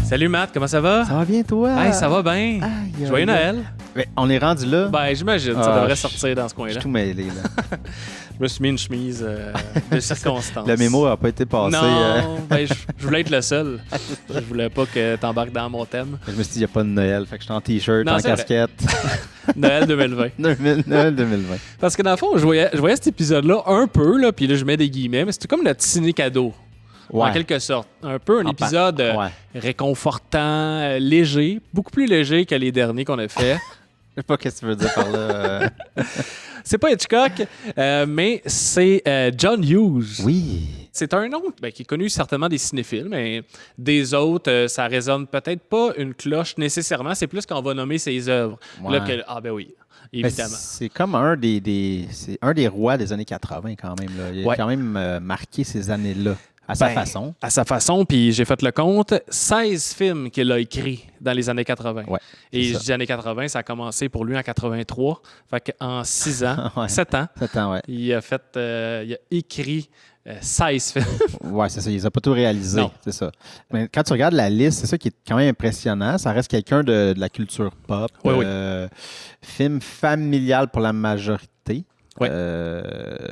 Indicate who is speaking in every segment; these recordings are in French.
Speaker 1: Salut Matt, comment ça va?
Speaker 2: Ça va bien, toi?
Speaker 1: Hey, ça va bien. Joyeux Noël.
Speaker 2: Ben, on est rendu là.
Speaker 1: Ben, j'imagine, ça devrait sortir dans ce
Speaker 2: Je
Speaker 1: coin-là.
Speaker 2: suis tout mêlé, là.
Speaker 1: Je me suis mis une chemise de circonstance.
Speaker 2: Le mémo n'a pas été passé.
Speaker 1: Non, ben, je voulais être le seul. Je voulais pas que t'embarques dans mon thème.
Speaker 2: Je me suis dit, il n'y a pas de Noël. Fait que je suis en T-shirt,
Speaker 1: Non,
Speaker 2: en
Speaker 1: c'est
Speaker 2: casquette.
Speaker 1: Noël 2020.
Speaker 2: Noël 2020.
Speaker 1: Parce que dans le fond, je voyais cet épisode-là un peu, là, puis là, je mets des guillemets, mais c'était comme notre ciné-cadeau.
Speaker 2: Ouais.
Speaker 1: En quelque sorte. Un peu un épisode réconfortant, léger, beaucoup plus léger que les derniers qu'on a fait.
Speaker 2: Je sais pas ce que tu veux dire par là.
Speaker 1: C'est pas Hitchcock, mais c'est John Hughes.
Speaker 2: Oui.
Speaker 1: C'est un nom qui est connu certainement des cinéphiles, mais des autres, ça résonne peut-être pas une cloche nécessairement. C'est plus qu'on va nommer ses œuvres.
Speaker 2: Ouais.
Speaker 1: Là que, ben oui, évidemment.
Speaker 2: C'est comme un des rois des années 80 quand même. Là. Il a quand même marqué ces années-là. À sa façon. À
Speaker 1: sa façon, puis j'ai fait le compte, 16 films qu'il a écrits dans les années 80.
Speaker 2: Ouais,
Speaker 1: et je dis années 80, ça a commencé pour lui en 83. Fait qu'en 6 ans, 7 ans,
Speaker 2: 7 ans, ouais.
Speaker 1: il a écrit 16 films.
Speaker 2: Ouais, c'est ça. Il les a pas tout réalisé.
Speaker 1: Non.
Speaker 2: C'est ça. Mais quand tu regardes la liste, c'est ça qui est quand même impressionnant. Ça reste quelqu'un de la culture pop.
Speaker 1: Oui.
Speaker 2: Film familial pour la majorité.
Speaker 1: Ouais.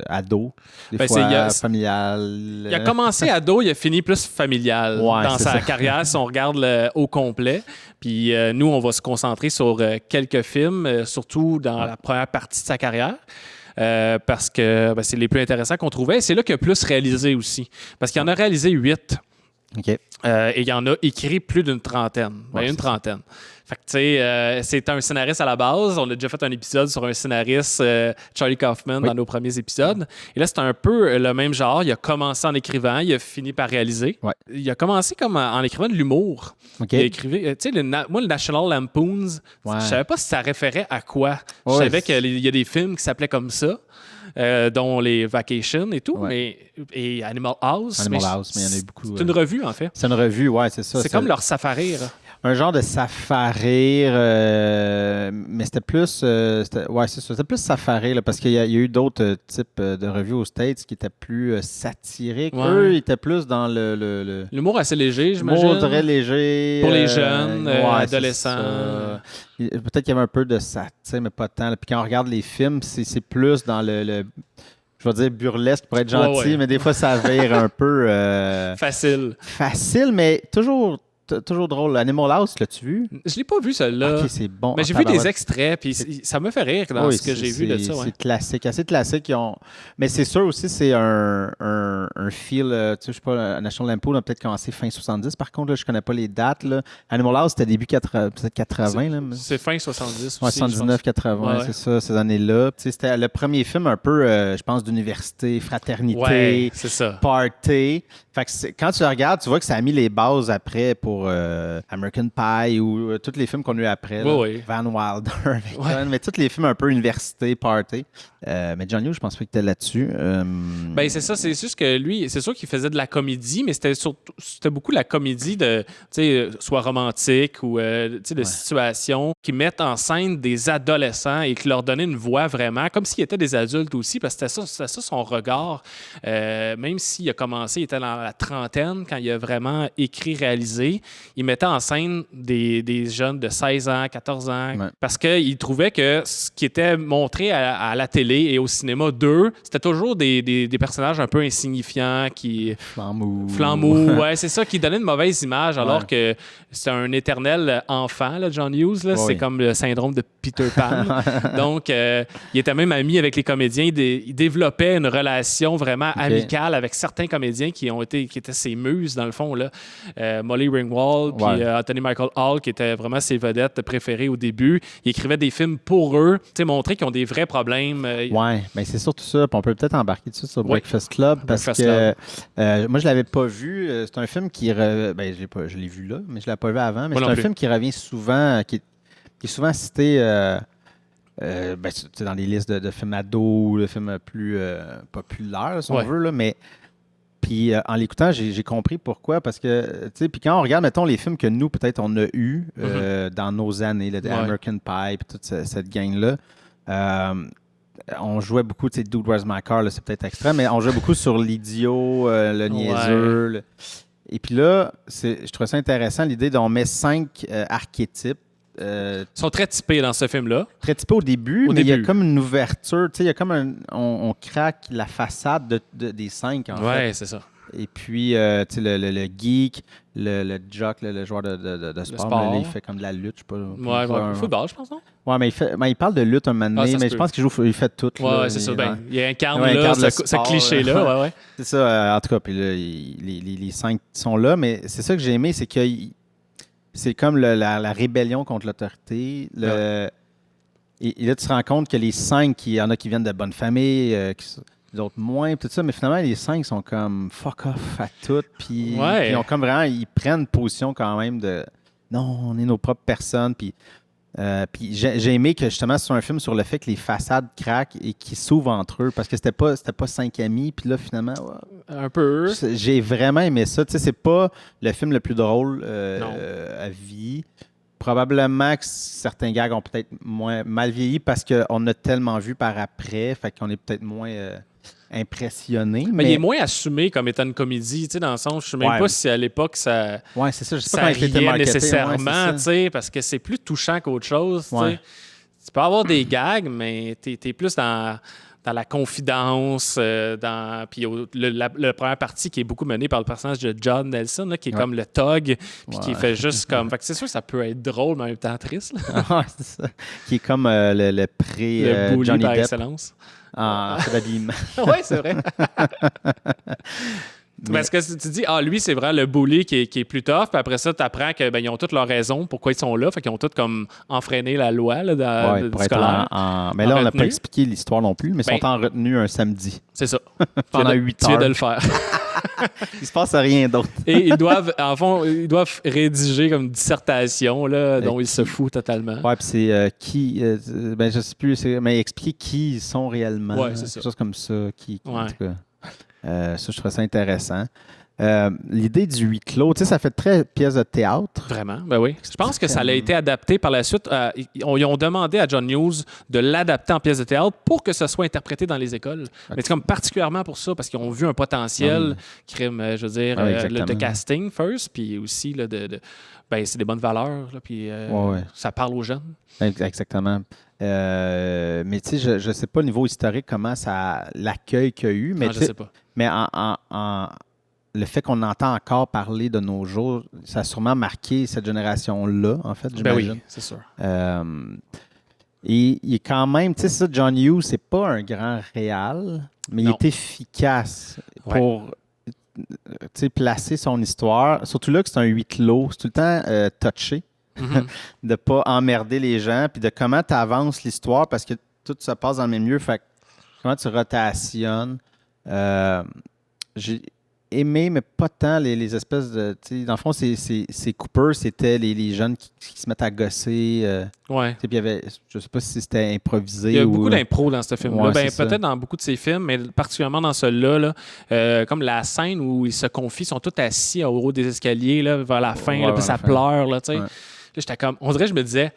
Speaker 2: Ado, des fois familial.
Speaker 1: Il a commencé ado, il a fini plus familial dans sa carrière, si on regarde au complet. Puis nous, on va se concentrer sur quelques films, surtout dans la première partie de sa carrière. Parce que c'est les plus intéressants qu'on trouvait. Et c'est là qu'il a plus réalisé aussi. Parce qu'il en a réalisé 8.
Speaker 2: OK.
Speaker 1: Et il en a écrit plus d'une trentaine. Une trentaine. Fait que, tu sais, c'est un scénariste à la base. On a déjà fait un épisode sur un scénariste, Charlie Kaufman, dans nos premiers épisodes. Et là, c'est un peu le même genre. Il a commencé en écrivant, il a fini par réaliser.
Speaker 2: Ouais.
Speaker 1: Il a commencé comme en écrivant de l'humour.
Speaker 2: OK.
Speaker 1: Il a écrit, tu sais, moi, le National Lampoons, je savais pas si ça référait à quoi. Je savais qu'il y a des films qui s'appelaient comme ça. Dont les Vacation et tout, et Animal House.
Speaker 2: Animal House, mais il y en a eu beaucoup.
Speaker 1: C'est une revue, en fait.
Speaker 2: C'est une revue, ouais, c'est ça.
Speaker 1: C'est comme leur Safarir.
Speaker 2: Un genre de Safarir, mais c'était plus... c'était plus Safarir, là, parce qu'il y a eu d'autres types de revues aux States qui étaient plus satiriques. Ouais. Eux, ils étaient plus dans
Speaker 1: l'humour assez léger, j'imagine.
Speaker 2: L'humour très léger.
Speaker 1: Pour les jeunes, adolescents.
Speaker 2: Peut-être qu'il y avait un peu de satire, mais pas tant. Puis quand on regarde les films, c'est plus dans le je vais dire burlesque pour être gentil, mais des fois, ça vire un peu...
Speaker 1: Facile.
Speaker 2: Facile, mais toujours drôle. Animal House, l'as-tu vu?
Speaker 1: Je l'ai pas vu, celle-là.
Speaker 2: OK, c'est bon.
Speaker 1: Mais j'ai vu des extraits, puis ça me fait rire dans ce que j'ai vu de ça.
Speaker 2: C'est classique, assez classique. Mais c'est sûr aussi, c'est un feel... tu sais, je sais pas, National Lampoon a peut-être commencé fin 70. Par contre, là, je connais pas les dates. Là. Animal House, c'était début 80.
Speaker 1: C'est fin 70
Speaker 2: aussi. 79, 80, c'est ça, ces années-là. Tu sais, c'était le premier film un peu, je pense, d'université, fraternité,
Speaker 1: c'est ça.
Speaker 2: Party. Fait que quand tu le regardes, tu vois que ça a mis les bases après pour American Pie ou tous les films qu'on a eu après. Van Wilder, mais tous les films un peu université, party. Mais John Hughes, je pense pas qu'il était là-dessus.
Speaker 1: C'est ça, c'est juste que lui, c'est sûr qu'il faisait de la comédie, mais c'était beaucoup la comédie de, soit romantique ou de situations qui mettent en scène des adolescents et qui leur donnaient une voix vraiment, comme s'ils étaient des adultes aussi, parce que c'était ça son regard. Même s'il a commencé, il était dans la trentaine quand il a vraiment écrit, réalisé, il mettait en scène des jeunes de 16 ans, 14 ans, parce qu'il trouvait que ce qui était montré à la télé et au cinéma c'était toujours des personnages un peu insignifiants qui... Flambous, c'est ça, qui donnait une mauvaise image, alors que c'est un éternel enfant, là, John Hughes, là, c'est comme le syndrome de Peter Pan. Donc, il était même ami avec les comédiens, il développait une relation vraiment amicale avec certains comédiens qui étaient ses muses, dans le fond, là. Molly Ringwald, puis Anthony Michael Hall, qui étaient vraiment ses vedettes préférées au début. Il écrivait des films pour eux, montrer qu'ils ont des vrais problèmes.
Speaker 2: Mais c'est surtout ça. Puis on peut peut-être embarquer dessus sur Breakfast Club, parce que moi, je l'avais pas vu. C'est un film qui... je l'ai vu là, mais je l'ai pas vu avant. Mais c'est un film qui revient souvent, qui est souvent cité... dans les listes de films ados, de films plus populaires, si on veut, là, mais puis en l'écoutant, j'ai compris pourquoi, parce que, tu sais, puis quand on regarde, mettons, les films que nous, peut-être, on a eus dans nos années, là, American Pie, puis toute cette gang-là, on jouait beaucoup, tu sais, Dude, Where's My Car, là, c'est peut-être extrême, mais on jouait beaucoup sur l'idiot, le niaiseux, Et puis là, je trouvais ça intéressant, l'idée d'on met 5 archétypes.
Speaker 1: Ils sont très typés dans ce film-là.
Speaker 2: Très typé au début, mais il y a comme une ouverture. Il y a comme on craque la façade des 5, en fait.
Speaker 1: Ouais, c'est ça.
Speaker 2: Et puis, le geek, le jock, le joueur de sport, là, il fait comme de la lutte, je sais pas.
Speaker 1: Ouais, football, je pense, non?
Speaker 2: Ouais, mais il parle de lutte un moment donné, mais je pense il fait tout.
Speaker 1: Ouais, c'est ça. Il incarne ce cliché-là. Ouais.
Speaker 2: C'est ça, en tout cas. Puis là, les 5 sont là, mais c'est ça que j'ai aimé, c'est que c'est comme la rébellion contre l'autorité. Et là, tu te rends compte que les 5, il y en a qui viennent de bonnes familles, d'autres moins, tout ça, mais finalement, les 5 sont comme fuck off à tout. Puis ils ont comme vraiment, ils prennent position quand même de non, on est nos propres personnes. Puis j'ai aimé que justement, c'est un film sur le fait que les façades craquent et qu'ils s'ouvrent entre eux parce que c'était pas 5 amis. Puis là, finalement,
Speaker 1: un peu.
Speaker 2: J'ai vraiment aimé ça. Tu sais, c'est pas le film le plus drôle à vie. Probablement que certains gags ont peut-être moins mal vieilli parce qu'on a tellement vu par après, fait qu'on est peut-être moins impressionné.
Speaker 1: Mais il est moins assumé comme étant une comédie, tu sais, dans le sens, je ne sais même pas si à l'époque ça.
Speaker 2: Ouais, c'est ça. Je sais
Speaker 1: ça
Speaker 2: pas quand
Speaker 1: riait
Speaker 2: marketé,
Speaker 1: nécessairement, tu sais, parce que c'est plus touchant qu'autre chose. Tu sais. Tu peux avoir des gags, mais tu es plus dans la confidence, puis la première partie qui est beaucoup menée par le personnage de John Nelson, là, qui est comme le thug, puis qui fait juste comme... Fait que c'est sûr que ça peut être drôle, mais en même temps triste.
Speaker 2: C'est ça. Qui est comme le pré
Speaker 1: bully
Speaker 2: Johnny
Speaker 1: par
Speaker 2: Depp
Speaker 1: excellence.
Speaker 2: en fait d'habillement.
Speaker 1: Oui, c'est vrai. Parce que tu dis, lui, c'est vraiment le bully qui est plus tough. Puis après ça, tu apprends qu'ils ont toutes leurs raisons pourquoi ils sont là. Fait qu'ils ont tous comme enfreiné la loi là, du scolaire.
Speaker 2: Mais là, on n'a pas expliqué l'histoire non plus, mais ils sont en retenue un samedi.
Speaker 1: C'est ça.
Speaker 2: Pendant 8 heures.
Speaker 1: Tu viens de le faire.
Speaker 2: Il se passe rien d'autre.
Speaker 1: Et ils doivent rédiger comme une dissertation là, dont ils se foutent totalement.
Speaker 2: Oui, puis c'est qui... je sais plus, mais expliquer qui ils sont réellement.
Speaker 1: Oui, c'est ça.
Speaker 2: Quelque chose comme ça. En tout cas. Ça, je trouvais ça intéressant. L'idée du huis clos, tu sais, ça fait très pièce de théâtre.
Speaker 1: Vraiment, ben oui. Je pense que ça a été adapté par la suite. Ils ont demandé à John Hughes de l'adapter en pièce de théâtre pour que ça soit interprété dans les écoles. Okay. Mais c'est comme particulièrement pour ça, parce qu'ils ont vu un potentiel crime, je veux dire, de casting first, puis aussi là, c'est des bonnes valeurs, là, puis ça parle aux jeunes.
Speaker 2: Exactement. Mais tu sais, je ne sais pas au niveau historique comment l'accueil qu'il y a eu. Mais
Speaker 1: je sais pas.
Speaker 2: Mais le fait qu'on entend encore parler de nos jours, ça a sûrement marqué cette génération-là, en fait, j'imagine.
Speaker 1: Ben oui, c'est sûr.
Speaker 2: Et il est quand même, tu sais, ça, John Hughes, c'est pas un grand réal, mais il est efficace pour placer son histoire. Surtout là que c'est un huis clos, c'est tout le temps touché. De ne pas emmerder les gens, puis de comment tu avances l'histoire, parce que tout se passe dans le même lieu. Fait comment tu rotationnes. J'ai aimé, mais pas tant les espèces de... Dans le fond, c'est Cooper, c'était les jeunes qui se mettent à gosser. Puis il y avait, je sais pas si c'était improvisé.
Speaker 1: Il y a beaucoup d'impro dans ce film-là.
Speaker 2: Peut-être
Speaker 1: dans beaucoup de ses films, mais particulièrement dans celui-là, comme la scène où ils se confient, ils sont tous assis au haut des escaliers là, vers la fin, puis ça pleure. Là, j'étais comme, on dirait, je me disais,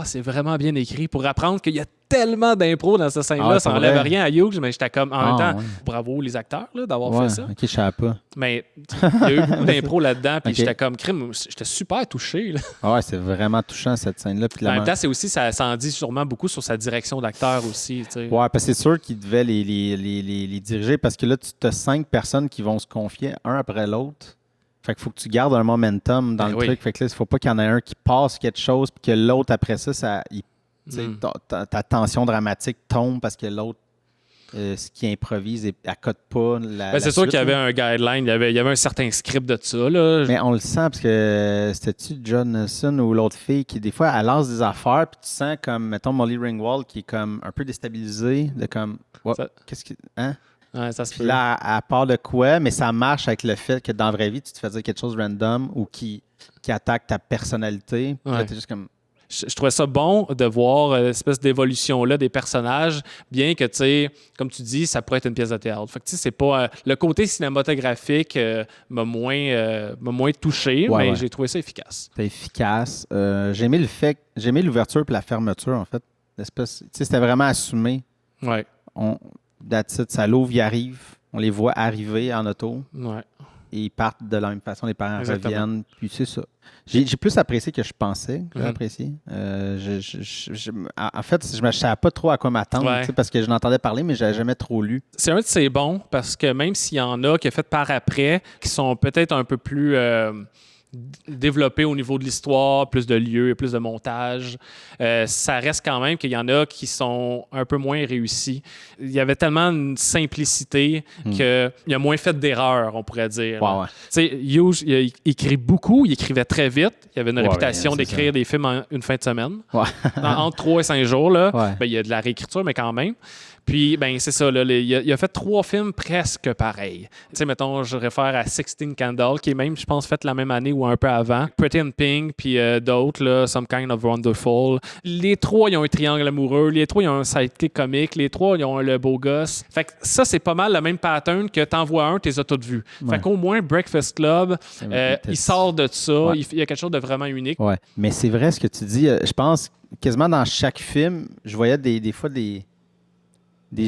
Speaker 1: c'est vraiment bien écrit pour apprendre qu'il y a tellement d'impro dans cette scène-là. Ça n'enlève rien à Hughes, mais j'étais comme, en même temps, bravo les acteurs là, d'avoir fait ça.
Speaker 2: OK, je savais pas.
Speaker 1: Mais il y a eu beaucoup d'impro là-dedans, puis j'étais comme, crime, j'étais super touché. Là.
Speaker 2: C'est vraiment touchant cette scène-là.
Speaker 1: En même temps, c'est aussi, ça en dit sûrement beaucoup sur sa direction d'acteur aussi. T'sais.
Speaker 2: Ouais, parce que c'est sûr qu'il devait les diriger, parce que là, tu as 5 personnes qui vont se confier un après l'autre. Fait qu'il faut que tu gardes un momentum dans le truc. Fait que là, il ne faut pas qu'il y en ait un qui passe quelque chose puis que l'autre, après ça ta tension dramatique tombe parce que l'autre, ce qui improvise, elle cote pas
Speaker 1: c'est sûr qu'il y avait un guideline, il y avait un certain script de ça. Là.
Speaker 2: Mais on le sent parce que c'était-tu John Nelson ou l'autre fille qui, des fois, elle lance des affaires puis tu sens comme, mettons, Molly Ringwald qui est comme un peu déstabilisée de comme, qu'est-ce que... Hein?
Speaker 1: Ouais, ça se
Speaker 2: puis là, elle part de quoi, mais ça marche avec le fait que dans la vraie vie, tu te fais dire quelque chose de random ou qui attaque ta personnalité. Puis là, t'es juste comme...
Speaker 1: Je trouvais ça bon de voir l'espèce d'évolution-là des personnages, bien que, tu sais, comme tu dis, ça pourrait être une pièce de théâtre. Fait que, tu sais, c'est pas... le côté cinématographique m'a moins touché, mais j'ai trouvé ça efficace.
Speaker 2: C'était efficace. J'ai aimé l'ouverture et la fermeture, en fait. L'espèce... Tu sais, c'était vraiment assumé.
Speaker 1: Ouais.
Speaker 2: That's it, ça l'ouvre, il arrive. On les voit arriver en auto.
Speaker 1: Ouais.
Speaker 2: ils partent de la même façon, les parents
Speaker 1: Exactement.
Speaker 2: reviennent, puis c'est ça. J'ai plus apprécié que je pensais que j'ai
Speaker 1: Mhm.
Speaker 2: apprécié. En fait, je ne savais pas trop à quoi m'attendre,
Speaker 1: Ouais.
Speaker 2: tu sais, parce que je n'entendais parler, mais je n'avais jamais trop lu.
Speaker 1: C'est un de ces bons parce que même s'il y en a qui est fait par après, qui sont peut-être un peu plus développés au niveau de l'histoire, plus de lieux, plus de montage, ça reste quand même qu'il y en a qui sont un peu moins réussis. Il y avait tellement une simplicité qu'il y a moins fait d'erreurs, on pourrait dire.
Speaker 2: Ouais, ouais.
Speaker 1: Tu sais, Hughes, il écrit beaucoup, il écrivait très vite. Il avait une
Speaker 2: Ouais,
Speaker 1: réputation
Speaker 2: ouais, c'est
Speaker 1: d'écrire
Speaker 2: ça.
Speaker 1: des films en une fin de semaine.
Speaker 2: Ouais.
Speaker 1: Entre 3 et 5 jours, là,
Speaker 2: Ouais.
Speaker 1: ben, il y a de la réécriture, mais quand même. Puis, ben, c'est ça, là, il a fait 3 films presque pareils. Tu sais, mettons, je réfère à 16 Candles, qui est même, je pense, fait la même année ou un peu avant. Pretty in Pink, puis d'autres, là, Some Kind of Wonderful. Les 3, ils ont un triangle amoureux. Les 3, ils ont un sidekick comique. Les 3, ils ont le beau gosse. Fait que ça, c'est pas mal le même pattern que t'en vois un, t'es as toutes vues.
Speaker 2: Ouais.
Speaker 1: Fait qu'au moins, Breakfast Club,
Speaker 2: peut-être-
Speaker 1: il sort de ça.
Speaker 2: Ouais.
Speaker 1: Il y a quelque chose de vraiment unique.
Speaker 2: Ouais. Mais c'est vrai ce que tu dis. Je pense quasiment dans chaque film, je voyais des fois des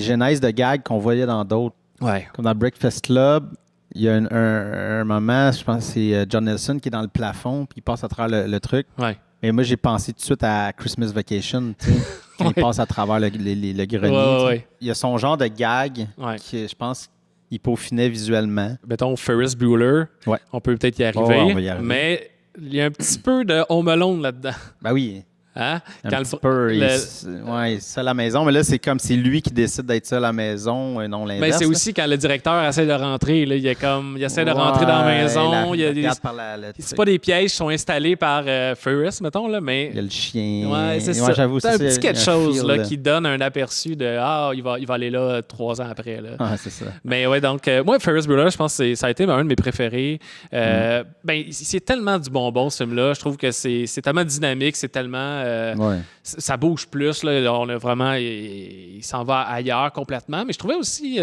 Speaker 2: genèses de gags qu'on voyait dans d'autres.
Speaker 1: Ouais.
Speaker 2: Comme dans Breakfast Club, il y a un moment, je pense que c'est John Nelson qui est dans le plafond, puis il passe à travers le truc.
Speaker 1: Ouais.
Speaker 2: Et moi, j'ai pensé tout de suite à Christmas Vacation, tu sais, quand il
Speaker 1: Ouais.
Speaker 2: passe à travers le grenier.
Speaker 1: Ouais,
Speaker 2: tu sais.
Speaker 1: ouais.
Speaker 2: Il y a son genre de gag
Speaker 1: Ouais.
Speaker 2: qui, je pense, il peaufinait visuellement.
Speaker 1: Mettons Ferris Bueller,
Speaker 2: Ouais.
Speaker 1: on peut peut-être y arriver,
Speaker 2: Ouais, on va y arriver.
Speaker 1: mais il y a un petit peu de Home Alone là-dedans.
Speaker 2: Ben oui,
Speaker 1: Hein?
Speaker 2: un
Speaker 1: Quand
Speaker 2: petit peu. Il
Speaker 1: le-
Speaker 2: est seul à la maison, mais là, c'est comme c'est lui qui décide d'être seul à la maison et non
Speaker 1: Ben,
Speaker 2: l'inverse.
Speaker 1: c'est
Speaker 2: là.
Speaker 1: aussi quand le directeur essaie de rentrer, là, il essaie de rentrer dans la
Speaker 2: Ouais,
Speaker 1: maison. Il y a des-
Speaker 2: regarde par
Speaker 1: c'est pas des pièges qui sont installés par Ferris, mettons, là, mais
Speaker 2: Il y a le chien.
Speaker 1: ouais, c'est
Speaker 2: Ouais,
Speaker 1: ça.
Speaker 2: j'avoue,
Speaker 1: C'est un
Speaker 2: ça,
Speaker 1: petit
Speaker 2: il y a
Speaker 1: quelque
Speaker 2: un
Speaker 1: chose
Speaker 2: feel,
Speaker 1: là, qui donne un aperçu de il va aller là 3 ans après. Là.
Speaker 2: Ah, c'est ça.
Speaker 1: Mais ouais, donc, moi, Ferris Bueller, je pense que ça a été un de mes préférés. Ben, c'est tellement du bonbon, ce film-là. Je trouve que c'est tellement dynamique, c'est tellement.
Speaker 2: Ouais.
Speaker 1: Ça bouge plus. Là. On a vraiment. Il s'en va ailleurs complètement. Mais je trouvais aussi.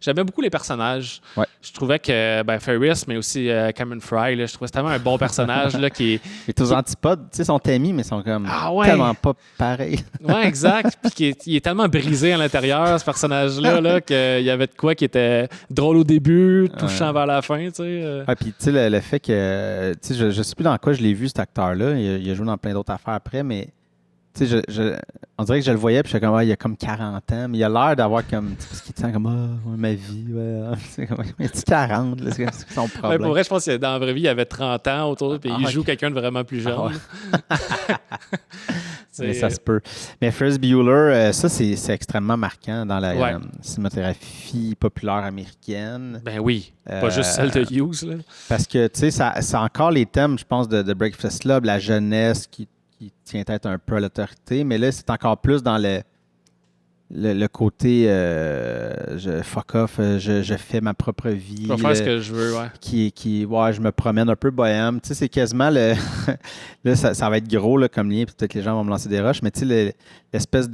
Speaker 1: J'aimais beaucoup les personnages.
Speaker 2: Ouais.
Speaker 1: Je trouvais que Ferris, mais aussi Cameron Fry, là, je trouvais que c'était tellement un bon personnage là, qui est.
Speaker 2: Et tous antipodes, tu sais, sont amis, mais sont comme
Speaker 1: Ah ouais.
Speaker 2: tellement pas pareils.
Speaker 1: Ouais, exact. Puis il est tellement brisé à l'intérieur, ce personnage-là, là, qu'il y avait de quoi qui était drôle au début, touchant vers la fin, tu sais.
Speaker 2: Ah, puis tu sais, le fait que, tu sais, je sais plus dans quoi je l'ai vu, cet acteur-là. Il a joué dans plein d'autres affaires après, mais tu sais, on dirait que je le voyais, puis j'étais comme, il y a comme 40 ans, mais il a l'air d'avoir comme, tu sais, parce qu'il est comme, ouais, ma vie, ouais, c'est comme, il a 40, là, c'est son
Speaker 1: Ouais,
Speaker 2: problème.
Speaker 1: pour vrai, je pense que dans la vraie vie, il avait 30 ans autour, puis il joue quelqu'un de vraiment plus jeune.
Speaker 2: Mais ça se peut. Mais Ferris Bueller, ça, c'est extrêmement marquant dans la
Speaker 1: Ouais.
Speaker 2: cinématographie populaire américaine.
Speaker 1: Ben oui, pas juste celle de Hughes. Là.
Speaker 2: Parce que, tu sais, c'est encore les thèmes, je pense, de Breakfast Club, la jeunesse qui tient tête un peu à l'autorité, mais là, c'est encore plus dans le côté fuck off, je fais ma propre vie.
Speaker 1: Je vais faire ce que je veux, ouais.
Speaker 2: Ouais, je me promène un peu bohème. Tu sais, c'est quasiment le. Là, ça va être gros là, comme lien, puis peut-être que les gens vont me lancer des roches, mais tu sais, l'espèce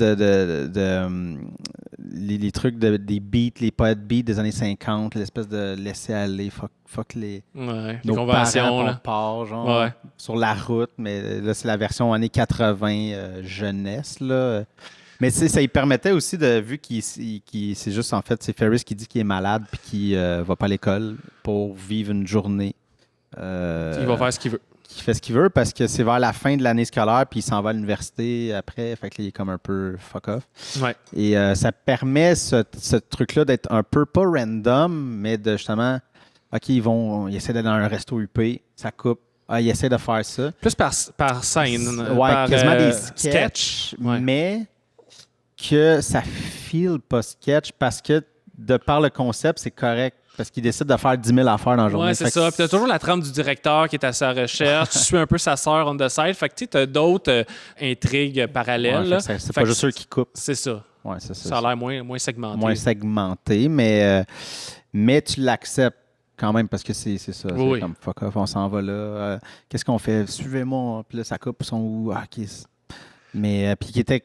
Speaker 2: les trucs des beats, les poètes beats des années 50, l'espèce de laisser aller, fuck les.
Speaker 1: Ouais, les
Speaker 2: Nos
Speaker 1: conventions,
Speaker 2: parents, on
Speaker 1: là.
Speaker 2: part, genre,
Speaker 1: Ouais.
Speaker 2: sur la route, mais là, c'est la version années 80 jeunesse, là. Mais tu sais, ça lui permettait aussi, vu qu'il c'est juste, en fait, c'est Ferris qui dit qu'il est malade puis qu'il va pas à l'école pour vivre une journée.
Speaker 1: Il va faire ce qu'il veut.
Speaker 2: Qui fait ce qu'il veut parce que c'est vers la fin de l'année scolaire puis il s'en va à l'université après. Fait que là, il est comme un peu fuck off.
Speaker 1: Ouais.
Speaker 2: Et ça permet ce truc-là d'être un peu pas random, mais de justement, OK, ils essaient d'aller dans un resto UP, ça coupe. Ah, ils essaient de faire ça.
Speaker 1: Plus par scène.
Speaker 2: Ouais,
Speaker 1: par,
Speaker 2: quasiment des
Speaker 1: sketch.
Speaker 2: sketchs,
Speaker 1: Ouais.
Speaker 2: mais que ça file pas sketch parce que de par le concept, c'est correct. Parce qu'ils décident de faire 10 000 affaires dans la journée.
Speaker 1: Ouais, c'est
Speaker 2: Fait que
Speaker 1: ça. Puis t'as toujours la trame du directeur qui est à sa recherche. Tu suis un peu sa sœur on the side. Fait que tu as d'autres intrigues parallèles.
Speaker 2: Ouais,
Speaker 1: là.
Speaker 2: c'est
Speaker 1: Fait
Speaker 2: pas
Speaker 1: que
Speaker 2: juste eux qui coupent.
Speaker 1: C'est ça.
Speaker 2: Ouais, c'est
Speaker 1: Ça a l'air moins segmenté.
Speaker 2: moins segmenté, mais tu l'acceptes quand même parce que c'est ça.
Speaker 1: Oui,
Speaker 2: C'est
Speaker 1: oui.
Speaker 2: comme fuck off, on s'en va là. Qu'est-ce qu'on fait? Suivez-moi. Puis là, ça coupe, ils sont où? Ah, OK. Mais puis qui était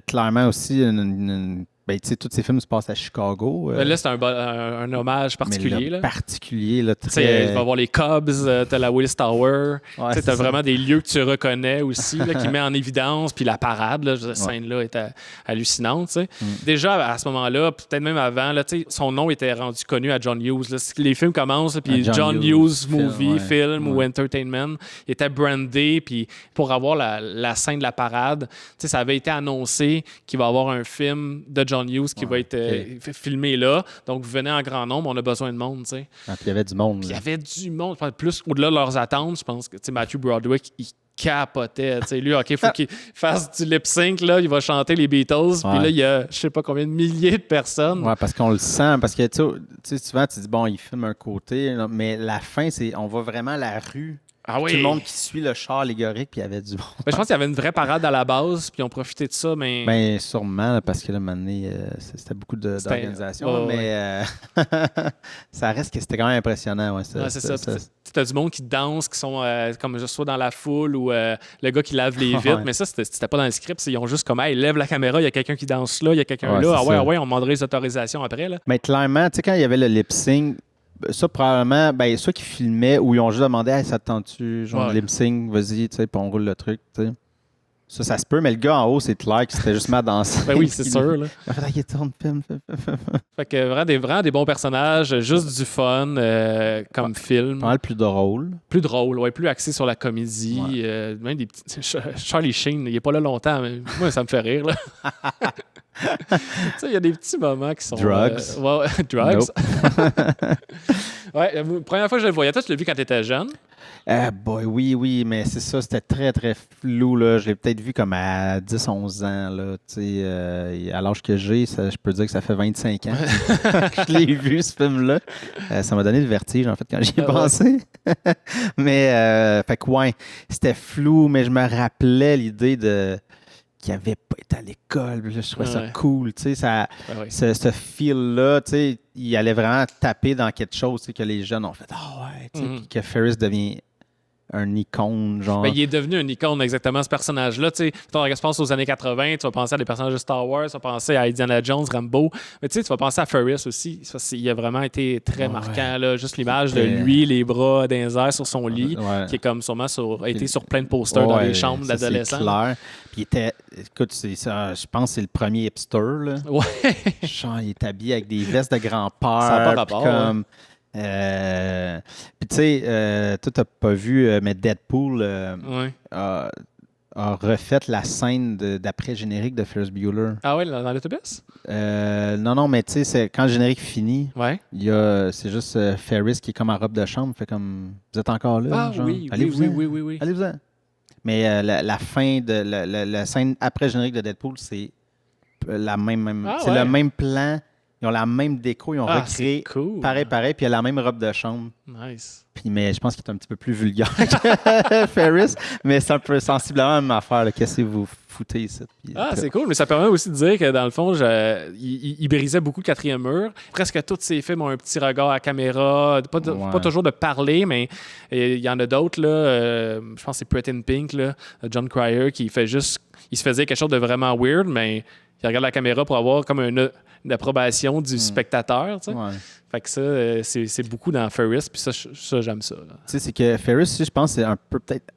Speaker 2: clairement aussi une Ben, tu sais, tous ces films se passent à Chicago.
Speaker 1: Là, c'est un hommage particulier.
Speaker 2: Mais particulier, là,
Speaker 1: Tu sais, tu vas voir les Cubs, t'as la Willis Tower.
Speaker 2: Ouais,
Speaker 1: t'as vraiment des lieux que tu reconnais aussi, là, qui met en évidence. Puis la parade, là, cette scène-là est hallucinante. Tu sais. Déjà, à ce moment-là, peut-être même avant, là, tu sais, son nom était rendu connu à John Hughes. Là. Les films commencent, puis John Hughes movie, film ou entertainment, il était brandé. Puis pour avoir la scène de la parade, tu sais, ça avait été annoncé qu'il va y avoir un film de John Hughes qui va être filmé là. Donc, vous venez en grand nombre, on a besoin de monde, tu sais.
Speaker 2: Ah, puis il y avait du monde.
Speaker 1: Puis il y avait du monde. Plus au-delà de leurs attentes, je pense que Matthew Broderick, il capotait. T'sais, lui, OK, il faut qu'il fasse du lip-sync, là, il va chanter les Beatles. Puis là, il y a je sais pas combien de milliers de personnes.
Speaker 2: Ouais, parce qu'on le sent. Parce que, tu sais, souvent, tu dis, bon, il filme un côté, là, mais la fin, on voit vraiment la rue.
Speaker 1: Ah oui.
Speaker 2: Tout le monde qui suit le char allégorique, puis il y avait du monde.
Speaker 1: Ben, je pense qu'il y avait une vraie parade à la base, puis ils ont profité de ça, mais...
Speaker 2: Ben, sûrement, là, parce que là, maintenant, c'était beaucoup d'organisation, mais ça reste que c'était quand même impressionnant. Ouais,
Speaker 1: c'est ça. Tu as du monde qui danse, qui sont comme je sois dans la foule, ou le gars qui lave les vitres, mais ça, c'était pas dans le script. Ils ont juste comme, hey, lève la caméra, il y a quelqu'un qui danse là, il y a quelqu'un là. Ah ouais, on demanderait les autorisations après. Là.
Speaker 2: Mais clairement, tu sais, quand il y avait le lip-sync, ça, probablement, ben, ceux qui filmaient ou ils ont juste demandé, hey, ça te tente-tu, genre, lip-sync, vas-y, tu sais, puis on roule le truc, tu sais. Ça se peut, mais le gars en haut, c'est clair que c'était juste mal dansé.
Speaker 1: Ben oui, c'est sûr. Là. Fait que vraiment des bons personnages, juste du fun comme film.
Speaker 2: Pas mal plus drôle.
Speaker 1: Plus drôle, ouais, plus axé sur la comédie. Même des petits... Charlie Sheen, il est pas là longtemps, mais moi, ça me fait rire. Là. Tu sais, il y a des petits moments qui sont...
Speaker 2: Drugs.
Speaker 1: Drugs. Ouais, première fois que je le voyais, toi, tu l'as vu quand tu étais jeune?
Speaker 2: Oui, mais c'est ça, c'était très, très flou. Là. Je l'ai peut-être vu comme à 10-11 ans. Là, à l'âge que j'ai, je peux dire que ça fait 25 ans que je l'ai vu, ce film-là. Ça m'a donné le vertige, en fait, quand j'y ai pensé. Mais, fait que, ouais, c'était flou, mais je me rappelais l'idée de... qui n'avait pas été à l'école. Je trouvais ça cool. Ce feel-là, il allait vraiment taper dans quelque chose que les jeunes ont fait. Ah ouais, puis que Ferris devient un icône, genre.
Speaker 1: Ben, il est devenu un icône, exactement, ce personnage-là. Quand tu penses aux années 80, tu vas penser à des personnages de Star Wars, tu vas penser à Indiana Jones, Rambo, mais tu vas penser à Ferris aussi. Il a vraiment été très marquant. Là. Juste l'image de lui, les bras dans les airs sur son lit, qui est comme sûrement été sur plein de posters dans les chambres d'adolescents.
Speaker 2: C'est clair. Puis il était, écoute, je pense que c'est le premier hipster. Là.
Speaker 1: Ouais.
Speaker 2: Genre, il est habillé avec des vestes de grand-père.
Speaker 1: Ça n'a pas rapport.
Speaker 2: Puis tu sais, toi t'as pas vu, mais Deadpool a refait la scène d'après-générique de Ferris Bueller.
Speaker 1: Ah ouais, dans l'autobus?
Speaker 2: Non, mais tu sais, quand le générique finit, c'est juste Ferris qui est comme en robe de chambre, fait comme, vous êtes encore là?
Speaker 1: Ah
Speaker 2: genre,
Speaker 1: oui.
Speaker 2: Allez-vous-en. Mais la fin de la scène après-générique de Deadpool, c'est la même c'est le même plan. Ils ont la même déco, ils ont recréé pareil, puis il a la même robe de chambre.
Speaker 1: Nice.
Speaker 2: Puis, mais je pense qu'il est un petit peu plus vulgaire que Ferris, mais c'est un peu sensiblement la même affaire. Qu'est-ce que vous foutez ici? Puis,
Speaker 1: c'est cool, mais ça permet aussi de dire que dans le fond, il brisait beaucoup le quatrième mur. Presque tous ses films ont un petit regard à caméra, pas toujours de parler, mais il y en a d'autres. Là, je pense que c'est Pretty in Pink, là, John Cryer, qui fait juste... Il se faisait quelque chose de vraiment weird, mais il regarde la caméra pour avoir comme une approbation du spectateur. Tu sais. Fait que ça, c'est beaucoup dans Ferris, puis ça j'aime ça. Tu
Speaker 2: sais, c'est que Ferris, je pense, c'est un peu peut-être...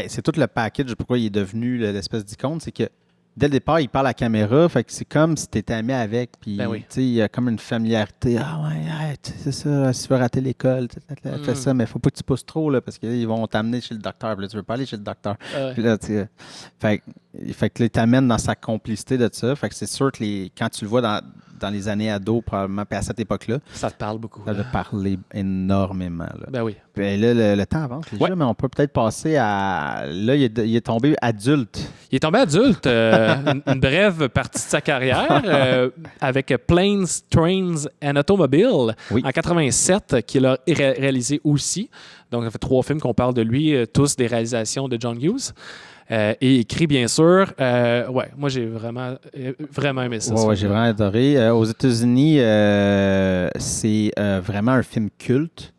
Speaker 2: c'est tout le package de pourquoi il est devenu l'espèce d'icône, c'est que dès le départ, il parle à la caméra, fait que c'est comme si tu étais ami avec, puis tu sais, il y a comme une familiarité. Ah ouais, c'est ça, si tu veux rater l'école, fais ça, mais faut pas que tu pousses trop, là, parce qu'ils vont t'amener chez le docteur, puis là, tu veux pas aller chez le docteur. Puis là, tu sais, fait que là, il t'amène dans sa complicité de ça, fait que c'est sûr que quand tu le vois dans les années ados, probablement, puis à cette époque-là.
Speaker 1: Ça te parle beaucoup.
Speaker 2: Ça te parler énormément. Là.
Speaker 1: Ben oui.
Speaker 2: Puis là, le temps avance, déjà, mais on peut peut-être passer à... Là, il est tombé adulte.
Speaker 1: Il est tombé adulte. Une brève partie de sa carrière avec Planes, Trains and Automobiles en 87, qu'il a réalisé aussi. Donc, ça fait 3 films qu'on parle de lui, tous des réalisations de John Hughes. Et écrit, bien sûr. Moi, j'ai vraiment aimé ça.
Speaker 2: Ouais, j'ai vraiment adoré. Aux États-Unis, c'est vraiment un film culte,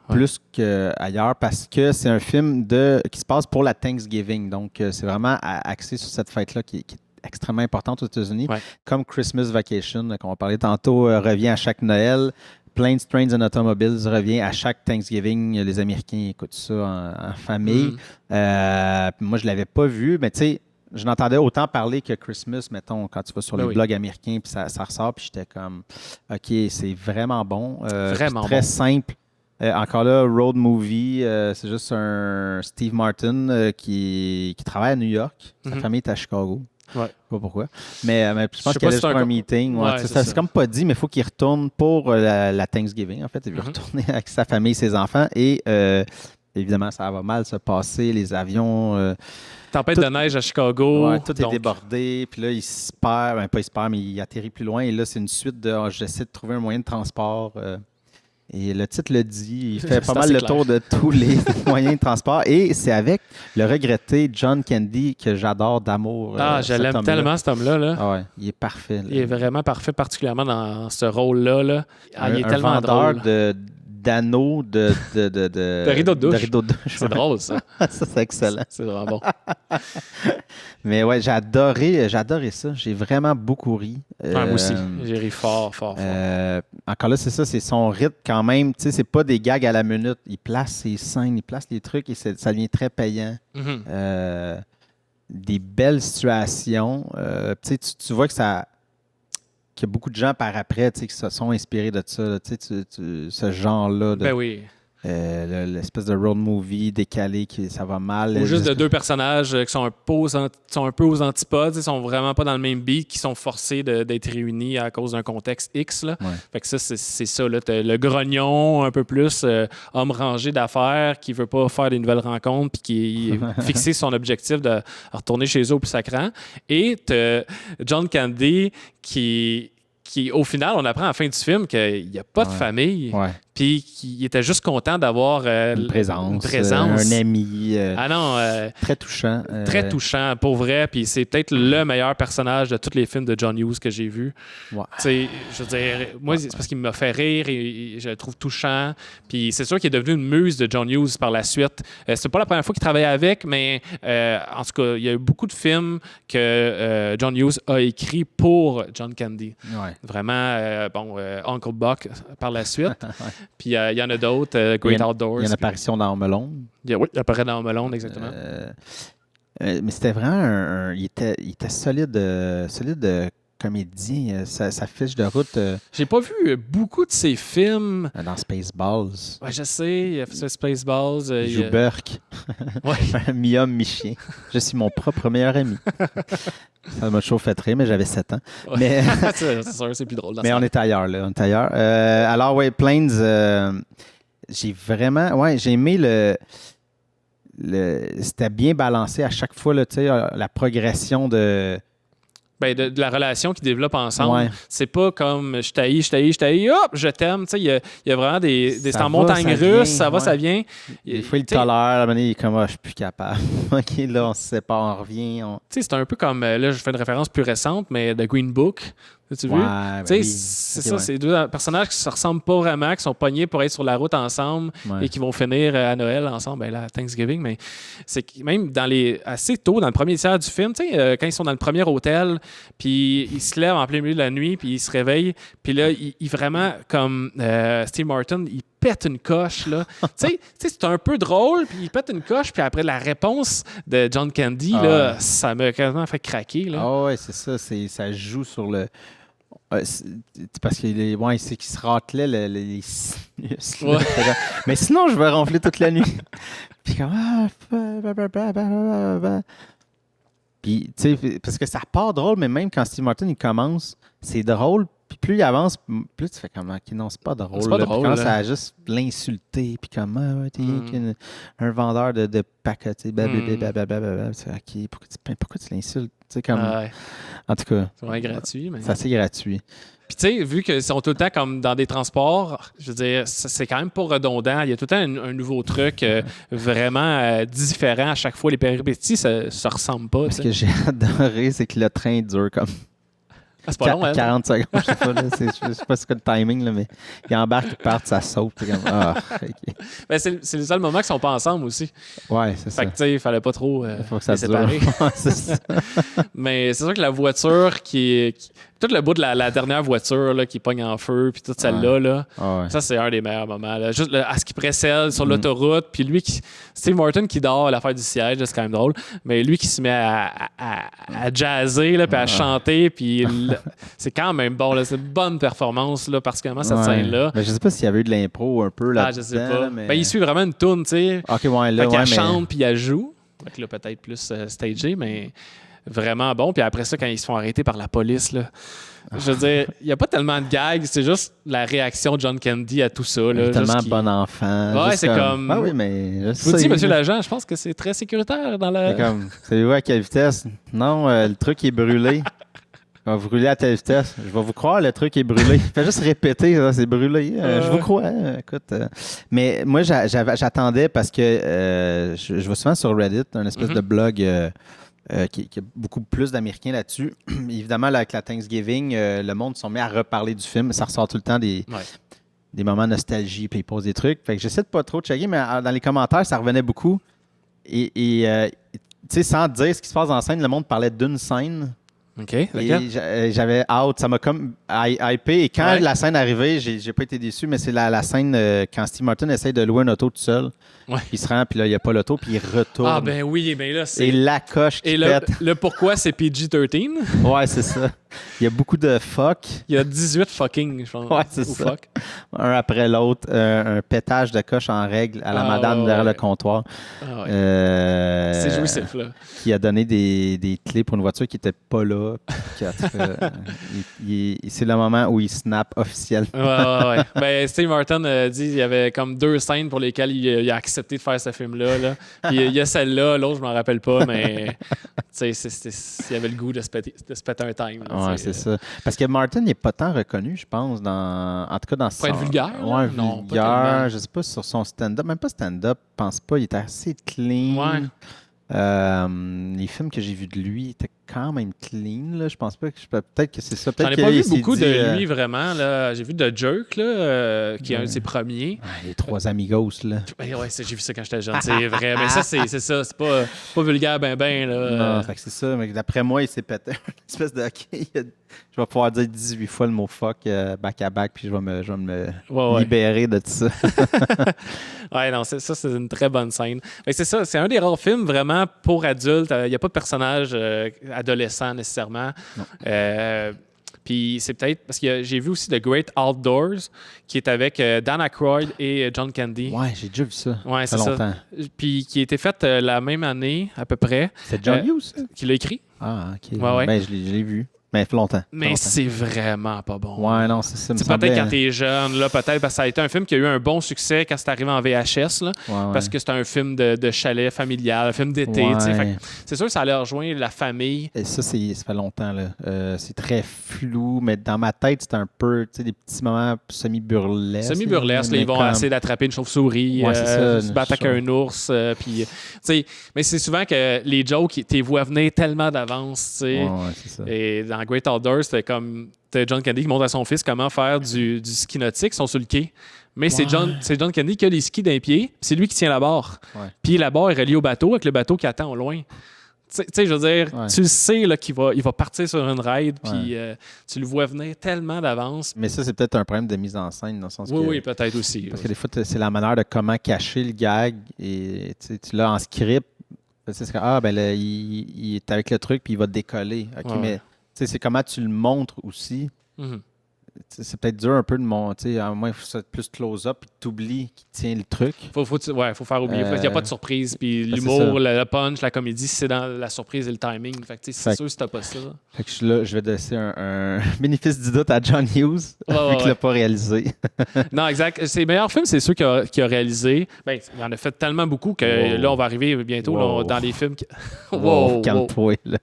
Speaker 2: plus qu'ailleurs, parce que c'est un film qui se passe pour la Thanksgiving. Donc, c'est vraiment axé sur cette fête-là qui est extrêmement importante aux États-Unis.
Speaker 1: Ouais.
Speaker 2: Comme Christmas Vacation, qu'on va parler tantôt, revient à chaque Noël. Planes, Trains and Automobiles revient à chaque Thanksgiving. Les Américains écoutent ça en famille. Moi, je ne l'avais pas vu, mais tu sais, je n'entendais autant parler que Christmas, mettons, quand tu vas sur les blogs américains, puis ça ressort, puis j'étais comme, OK, c'est vraiment bon.
Speaker 1: Vraiment
Speaker 2: très
Speaker 1: bon.
Speaker 2: simple. Encore là, road movie, c'est juste un Steve Martin qui travaille à New York. Sa famille est à Chicago.
Speaker 1: Ouais.
Speaker 2: Je sais pas pourquoi. Mais je pense qu'il allait pour un meeting. Ouais, c'est comme pas dit, mais il faut qu'il retourne pour la Thanksgiving, en fait. Il veut retourner avec sa famille et ses enfants. Et évidemment, ça va mal se passer. Les avions...
Speaker 1: Tempête de neige à Chicago.
Speaker 2: Ouais, tout est débordé. Puis là, il se perd. Pas il se perd, mais il atterrit plus loin. Et là, c'est une suite de j'essaie de trouver un moyen de transport. Et le titre le dit. Il fait pas mal le tour de tous les moyens de transport. Et c'est avec le regretté John Candy que j'adore d'amour.
Speaker 1: Je l'aime tellement, cet homme-là. Là.
Speaker 2: Ah ouais, il est parfait. Là.
Speaker 1: Il est vraiment parfait, particulièrement dans ce rôle-là. Là. Il est
Speaker 2: un
Speaker 1: tellement
Speaker 2: vendeur
Speaker 1: drôle.
Speaker 2: d'anneaux de
Speaker 1: rideaux de douche.
Speaker 2: De rideaux de douche.
Speaker 1: C'est drôle, ça.
Speaker 2: Ça, c'est excellent.
Speaker 1: C'est vraiment bon.
Speaker 2: Mais ouais, j'ai adoré ça. J'ai vraiment beaucoup ri.
Speaker 1: Moi aussi. J'ai ri fort.
Speaker 2: Encore là, c'est ça, c'est son rythme quand même. Tu sais, c'est pas des gags à la minute. Il place ses scènes, il place les trucs et ça devient très payant. Des belles situations. Tu vois que ça... qu'il y a beaucoup de gens par après qui se sont inspirés de ça, là, ce genre-là.
Speaker 1: Ben oui.
Speaker 2: L'espèce de road movie décalé, ça va mal.
Speaker 1: Ou juste de deux personnages qui sont un peu aux antipodes, ils sont vraiment pas dans le même beat, qui sont forcés d'être réunis à cause d'un contexte X. Là.
Speaker 2: Ouais.
Speaker 1: Fait que ça, c'est ça. Là. T'as le grognon, un peu plus homme rangé d'affaires, qui veut pas faire des nouvelles rencontres, puis qui est fixé son objectif de retourner chez eux au plus sacrant. Et t'as John Candy qui, au final, on apprend à la fin du film qu'il n'y a pas de famille.
Speaker 2: Ouais.
Speaker 1: Puis qu'il était juste content d'avoir
Speaker 2: une présence. Un ami. Très touchant.
Speaker 1: Très touchant, pour vrai. Puis c'est peut-être le meilleur personnage de tous les films de John Hughes que j'ai vus.
Speaker 2: Ouais.
Speaker 1: Je veux dire, moi, c'est parce qu'il m'a fait rire et je le trouve touchant. Puis c'est sûr qu'il est devenu une muse de John Hughes par la suite. C'est pas la première fois qu'il travaillait avec, mais en tout cas, il y a eu beaucoup de films que John Hughes a écrits pour John Candy.
Speaker 2: Ouais.
Speaker 1: Vraiment, Uncle Buck par la suite. Puis il y en a d'autres, Great Outdoors.
Speaker 2: Il y a une apparition dans Home Alone.
Speaker 1: Oui, il apparaît dans Home Alone, exactement.
Speaker 2: Mais c'était vraiment il était solide comédien. Sa fiche de route.
Speaker 1: J'ai pas vu beaucoup de ses films.
Speaker 2: Dans Spaceballs.
Speaker 1: Ouais, je sais, il a fait Spaceballs.
Speaker 2: Il joue Burke.
Speaker 1: Ouais.
Speaker 2: Mi-homme, mi-chien. Je suis mon propre meilleur ami. Ça m'a toujours fait rire, mais j'avais 7 ans.
Speaker 1: Ouais.
Speaker 2: Mais
Speaker 1: c'est sûr, c'est plus drôle.
Speaker 2: Mais on est ailleurs, là. On est ailleurs. Alors, ouais, Planes, j'ai vraiment... Ouais, j'ai aimé c'était bien balancé à chaque fois, là, tu sais, la progression de
Speaker 1: de la relation qu'ils développent ensemble.
Speaker 2: Ouais.
Speaker 1: C'est pas comme je t'haïs, hop, je t'aime. Il y a vraiment c'est en montagne russe, ça va, ça vient.
Speaker 2: Des fois, il tolère, à un moment donné, il est comme, je suis plus capable. OK, là, on se sépare, on revient.
Speaker 1: C'est un peu comme, là, je fais une référence plus récente, mais The Green Book. As-tu vu?
Speaker 2: Oui.
Speaker 1: C'est ça, c'est deux personnages qui se ressemblent pas vraiment, qui sont pognés pour être sur la route ensemble et qui vont finir à Noël ensemble, là, à Thanksgiving. Mais c'est même assez tôt, dans le premier tiers du film, quand ils sont dans le premier hôtel, puis ils se lèvent en plein milieu de la nuit, puis ils se réveillent, puis là, il vraiment, comme Steve Martin, il pète une coche, là. C'est un peu drôle, puis il pète une coche, puis après, la réponse de John Candy, là, ça m'a quasiment fait craquer, là.
Speaker 2: Ah ouais, c'est ça, ça joue sur le... parce qu'il c'est qu'il se raclait les sinus. Ouais. Mais sinon, je vais ronfler toute la nuit. Puis comme... Puis, tu sais, parce que ça part drôle, mais même quand Steve Martin, il commence, c'est drôle. Puis plus il avance, plus tu fais comme, OK, non, c'est pas drôle.
Speaker 1: C'est pas drôle,
Speaker 2: puis quand ça a juste l'insulter, puis comme, t'es un vendeur de paquets, blablabla. C'est OK, pourquoi tu l'insultes? Tu sais, comme... En tout cas...
Speaker 1: C'est vraiment gratuit. Mais...
Speaker 2: C'est assez gratuit.
Speaker 1: Puis, tu sais, vu qu'ils sont tout le temps comme dans des transports, je veux dire, c'est quand même pas redondant. Il y a tout le temps un nouveau truc vraiment différent à chaque fois. Les péripéties, ça ressemble pas.
Speaker 2: Ce que j'ai adoré, c'est que le train dure comme
Speaker 1: Ah, c'est pas long, hein?
Speaker 2: 40 secondes, je sais pas, là, je sais pas c'est quoi le timing, là, mais il embarque, il part, ça saute. Comme, okay.
Speaker 1: Ben, c'est le seul moment qu'ils sont pas ensemble aussi.
Speaker 2: Ouais, c'est ça.
Speaker 1: Fait que, tu sais, il fallait pas trop
Speaker 2: faut que ça
Speaker 1: les séparer.
Speaker 2: c'est ça.
Speaker 1: Mais c'est sûr que la voiture tout le bout de la dernière voiture là, qui pogne en feu, puis toute celle-là, là, ça, c'est un des meilleurs moments. Là. Juste à ce qui précède sur l'autoroute, puis lui, Steve Martin qui dort à l'affaire du siège, c'est quand même drôle, mais lui qui se met à jazzer, là, puis à chanter, puis c'est quand même bon. Là, c'est une bonne performance, là, particulièrement cette scène-là.
Speaker 2: Mais je sais pas s'il y avait eu de l'impro un peu là.
Speaker 1: Je sais pas. Mais... Ben, il suit vraiment une toune, tu sais.
Speaker 2: OK, ouais, là,
Speaker 1: elle chante, puis elle joue. Donc là, peut-être plus stagé, mais vraiment bon. Puis après ça, quand ils se font arrêter par la police, là, je veux dire, il n'y a pas tellement de gags, c'est juste la réaction de John Candy à tout ça. Là,
Speaker 2: tellement bon enfant.
Speaker 1: Ouais, c'est comme...
Speaker 2: Ah oui, mais...
Speaker 1: Je vous dis, monsieur l'agent, je pense que c'est très sécuritaire dans la...
Speaker 2: C'est comme, savez-vous à quelle vitesse? Non, le truc est brûlé. On va vous rouler à telle vitesse. Je vais vous croire, le truc est brûlé. Fais juste répéter, ça, c'est brûlé. Je vous crois. Écoute, mais moi, j'attendais parce que je vais souvent sur Reddit, un espèce de blog qui a beaucoup plus d'Américains là-dessus. Évidemment, là, avec la Thanksgiving, le monde se met à reparler du film. Ça ressort tout le temps des moments de nostalgie, puis ils posent des trucs. Fait que j'essaie de pas trop checker, mais dans les commentaires, ça revenait beaucoup. Et tu sais, sans dire ce qui se passe dans la scène, le monde parlait d'une scène.
Speaker 1: OK,
Speaker 2: et j'avais hâte. Ça m'a comme hypé. Et quand la scène est arrivée, j'ai pas été déçu, mais c'est la scène quand Steve Martin essaye de louer une auto tout seul. Ouais. Il se rend, puis là, il n'y a pas l'auto, puis il retourne.
Speaker 1: Ah, ben oui, ben là, c'est...
Speaker 2: Et la coche qui pète.
Speaker 1: Le pourquoi, c'est PG-13.
Speaker 2: Ouais, c'est ça. Il y a beaucoup de fuck.
Speaker 1: Il y a 18 fucking, je pense.
Speaker 2: Ouais, c'est ça.
Speaker 1: Fuck.
Speaker 2: Un après l'autre. Un pétage de coche en règle à la madame derrière le comptoir.
Speaker 1: Ah, ouais. C'est jouissif, là.
Speaker 2: Qui a donné des clés pour une voiture qui n'était pas là. C'est le moment où il snap officiellement.
Speaker 1: Ouais. Ben, Steve Martin dit qu'il y avait comme 2 scènes pour lesquelles il a accepté de faire ce film-là. Là. Puis il y a celle-là, l'autre, je m'en rappelle pas, mais il y avait le goût de se péter un time.
Speaker 2: Oui, c'est ça. Parce que Martin n'est pas tant reconnu, je pense, en tout cas dans son...
Speaker 1: Pour être vulgaire?
Speaker 2: Ouais, vulgaire. Je sais pas sur son stand-up. Même pas stand-up, je pense pas. Il était assez clean.
Speaker 1: Ouais.
Speaker 2: Les films que j'ai vus de lui étaient quand même clean. Là. Je pense pas que... Peut-être que c'est ça.
Speaker 1: J'en ai pas vu beaucoup de lui, vraiment. Là. J'ai vu The Jerk, là, qui est un de ses premiers.
Speaker 2: Les 3 amigos, là.
Speaker 1: Ouais, j'ai vu ça quand j'étais jeune. C'est vrai. Mais ça, c'est ça. C'est pas vulgaire, là.
Speaker 2: Non, fait que c'est ça. Mais d'après moi, il s'est pété une espèce de... Je vais pouvoir dire 18 fois le mot fuck back-à-back, puis je vais me libérer de tout ça.
Speaker 1: Ouais, non, ça, c'est une très bonne scène. Fait que c'est ça, c'est un des rares films vraiment pour adultes. Il n'y a pas de personnage adolescent nécessairement. Puis c'est peut-être parce que j'ai vu aussi The Great Outdoors qui est avec Dan Aykroyd et John Candy.
Speaker 2: Ouais, j'ai déjà vu ça.
Speaker 1: Ouais,
Speaker 2: ça fait longtemps.
Speaker 1: Puis qui a été fait la même année à peu près.
Speaker 2: C'est John Hughes
Speaker 1: qui l'a écrit.
Speaker 2: Ah, OK.
Speaker 1: Ouais.
Speaker 2: Ben, je l'ai vu. Mais ça fait longtemps.
Speaker 1: Mais c'est vraiment pas bon.
Speaker 2: Ouais, non, c'est ça.
Speaker 1: C'est peut-être quand t'es jeune, là, peut-être, parce que ça a été un film qui a eu un bon succès quand c'est arrivé en VHS, là, parce que c'est un film de chalet familial, un film d'été. C'est sûr que ça allait rejoindre la famille.
Speaker 2: Et ça, ça fait longtemps. Là. C'est très flou, mais dans ma tête, c'est un peu des petits moments semi-burlesques.
Speaker 1: Semi-burlesques, ils vont essayer d'attraper une chauve-souris, se battre avec un ours. Mais c'est souvent que les jokes, t'es vois venir tellement d'avance.
Speaker 2: Ouais, c'est ça.
Speaker 1: Et dans Great Outdoors, c'était comme John Candy qui montre à son fils comment faire du ski nautique. Ils sont sur le quai. Mais c'est John Candy qui a les skis d'un pied. C'est lui qui tient la barre. Ouais. Puis la barre est reliée au bateau avec le bateau qui attend au loin. Tu sais, je veux dire, tu le sais là, qu'il va partir sur une ride, puis tu le vois venir tellement d'avance.
Speaker 2: Mais ça, c'est peut-être un problème de mise en scène, dans le sens que...
Speaker 1: Oui, peut-être aussi.
Speaker 2: Parce que des fois, c'est la manière de comment cacher le gag. Et tu l'as en script. C'est là, il est avec le truc, puis il va décoller. OK, mais... c'est comment tu le montres aussi. Mm-hmm. C'est peut-être dur un peu de monter. À moins que ça plus close-up et que tu oublies qui tient le truc.
Speaker 1: Faut faire oublier. Il n'y a pas de surprise. Puis l'humour, le punch, la comédie, c'est dans la surprise et le timing. Fait que c'est sûr si tu n'as pas ça.
Speaker 2: Fait que je vais laisser un bénéfice du doute à John Hughes, vu qu'il l'a pas réalisé.
Speaker 1: Non, exact. Ses meilleurs films, c'est ceux qu'il a réalisés. Ben, il en a fait tellement beaucoup que là, on va arriver bientôt là, dans les films.
Speaker 2: Calme-toi, là.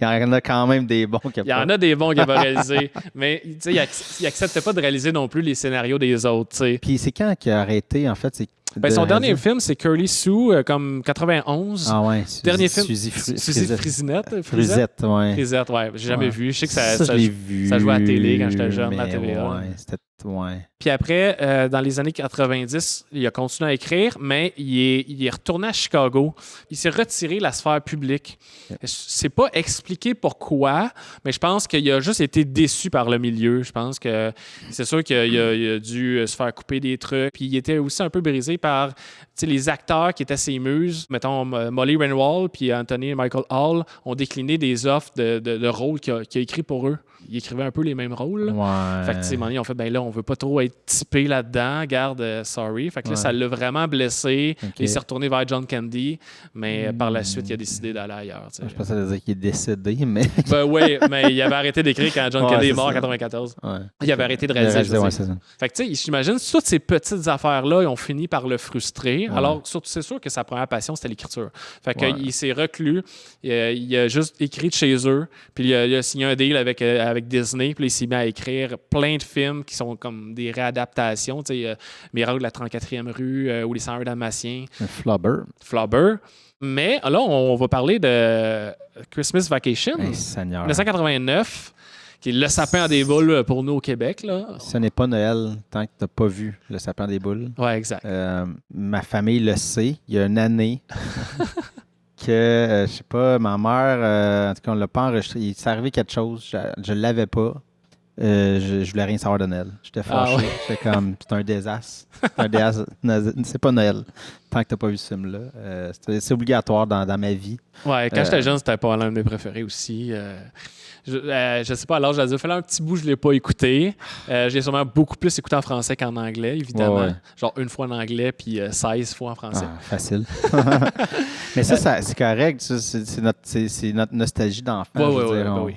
Speaker 2: Il y en a quand même des bons qu'il
Speaker 1: y en a des bons qu'il n'a pas réalisés. Mais il n'acceptait pas de réaliser non plus les scénarios des autres. T'sais.
Speaker 2: Puis c'est quand qu'il a arrêté, en fait?
Speaker 1: Son dernier film, c'est Curly Sue, comme 91.
Speaker 2: Ah ouais,
Speaker 1: Dernier film.
Speaker 2: Suzy
Speaker 1: Frisinette.
Speaker 2: Frisette, ouais.
Speaker 1: Frisette, ouais. J'ai jamais vu. Je sais que ça
Speaker 2: je l'ai vu,
Speaker 1: ça jouait à la télé quand j'étais jeune, à la TVA.
Speaker 2: Ouais, c'était... Ouais.
Speaker 1: Puis après, dans les années 90, il a continué à écrire, mais il est retourné à Chicago. Il s'est retiré de la sphère publique. C'est pas expliqué pourquoi, mais je pense qu'il a juste été déçu par le milieu. Je pense que c'est sûr qu'il a dû se faire couper des trucs. Puis il était aussi un peu brisé par les acteurs qui étaient ses muses. Mettons, Molly Ringwald puis Anthony Michael Hall ont décliné des offres de rôles qu'il a écrit pour eux. Il écrivait un peu les mêmes rôles.
Speaker 2: Ouais.
Speaker 1: Fait que, ils ont fait, ben là, on veut pas trop être typé là-dedans. Garde, sorry. Fait que là, ça l'a vraiment blessé. Okay. Il s'est retourné vers John Candy, mais par la suite, il a décidé d'aller ailleurs. T'sais.
Speaker 2: Je pensais dire qu'il est décédé, mais...
Speaker 1: Ben oui, mais il avait arrêté d'écrire quand John Candy est mort en 94. Ouais. Il avait arrêté de réaliser.
Speaker 2: Ouais, c'est ça.
Speaker 1: Fait que, tu sais, j'imagine toutes ces petites affaires-là, ils ont fini par le frustrer. Ouais. Alors, c'est sûr que sa première passion, c'était l'écriture. Fait qu'il s'est reclus. Il a juste écrit de chez eux. Puis il a signé un deal avec Disney. Puis il s'est mis à écrire plein de films qui sont comme des réadaptations. Tu sais, Miracle de la 34e rue ou Les 101 Dalmatiens. Flubber. Mais là, on va parler de Christmas Vacation.
Speaker 2: Hey, Seigneur.
Speaker 1: 1989. Qui est le sapin à des boules pour nous au Québec. Là.
Speaker 2: Ce n'est pas Noël tant que tu n'as pas vu le sapin des boules.
Speaker 1: Oui, exact.
Speaker 2: Ma famille le sait. Il y a une année que, je sais pas, ma mère, en tout cas, on ne l'a pas enregistré. Il s'est arrivé quelque chose. Je ne l'avais pas. Je voulais rien savoir de Noël. J'étais fâché. Ouais. J'étais comme, c'est un désastre. C'est pas Noël tant que tu n'as pas vu ce film-là. C'est obligatoire dans ma vie.
Speaker 1: Ouais, quand j'étais jeune, c'était pas l'un de mes préférés aussi. Je sais pas, à l'âge adulte, il fallait un petit bout, je ne l'ai pas écouté. J'ai sûrement beaucoup plus écouté en français qu'en anglais, évidemment. Ouais. Genre une fois en anglais, puis 16 fois en français.
Speaker 2: Ah, facile. Mais ça c'est correct. C'est notre nostalgie d'enfant.
Speaker 1: Oui.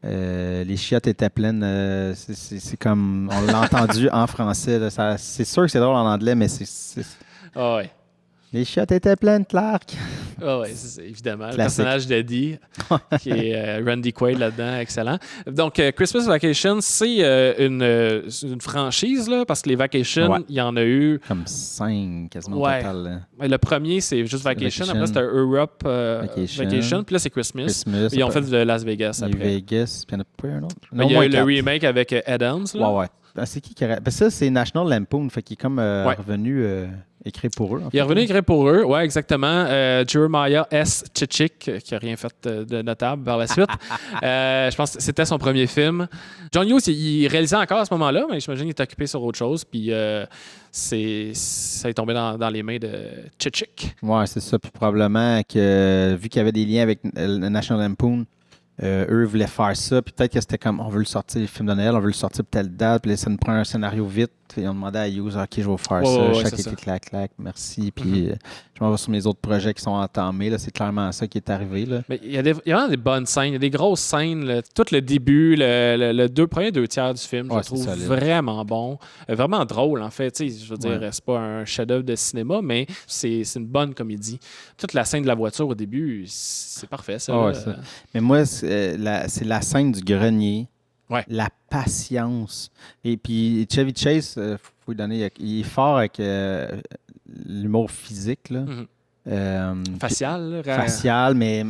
Speaker 2: Les chiottes étaient pleines. C'est comme... On l'a entendu en français. Là, c'est sûr que c'est drôle en anglais, mais c'est...
Speaker 1: Ah ouais.
Speaker 2: Les chiottes étaient pleines, Clark.
Speaker 1: Ah oui, évidemment. Classique. Le personnage d'Eddie, qui est Randy Quaid là-dedans, excellent. Donc, Christmas Vacation, c'est une franchise, là, parce que les Vacations, il y en a eu...
Speaker 2: Comme 5, quasiment au total.
Speaker 1: Là. Le premier, c'est juste Vacation. Après, c'était Europe Vacation. Puis là, c'est Christmas. Ils ont fait de Las Vegas après.
Speaker 2: Vegas, puis il y en a pas un autre.
Speaker 1: Il y a eu le remake avec Adams. Là.
Speaker 2: Ouais. C'est qui a... ça, c'est National Lampoon, fait qu'il est comme revenu... écrit pour eux.
Speaker 1: Il est revenu écrit pour eux, oui, exactement. Jeremiah S. Chichik, qui n'a rien fait de notable par la suite. Je pense que c'était son premier film. John Hughes, il réalisait encore à ce moment-là, mais j'imagine qu'il est occupé sur autre chose. Puis ça est tombé dans les mains de Chichik.
Speaker 2: Oui, c'est ça. Puis probablement que, vu qu'il y avait des liens avec le National Lampoon, eux voulaient faire ça, puis peut-être que c'était comme on veut le sortir, le film de Noël, on veut le sortir pour telle date, puis là, ça nous prend un scénario vite, puis on demandait à Hughes, OK, je vais faire ça, chaque été, clac, merci, puis je m'en vais sur mes autres projets qui sont entamés, là, c'est clairement ça qui est arrivé. Là.
Speaker 1: Mais il y a vraiment des bonnes scènes, il y a des grosses scènes, là, tout le début, le premier 2/3 du film, je le trouve vraiment bon, vraiment drôle en fait, tu sais, je veux dire, c'est pas un chef-d'œuvre de cinéma, mais c'est une bonne comédie. Toute la scène de la voiture au début, c'est parfait, ça.
Speaker 2: Ça. Mais moi, c'est la scène du grenier, la patience. Et puis Chevy Chase, faut lui donner, il est fort avec l'humour physique. Là.
Speaker 1: Facial.
Speaker 2: Facial, mais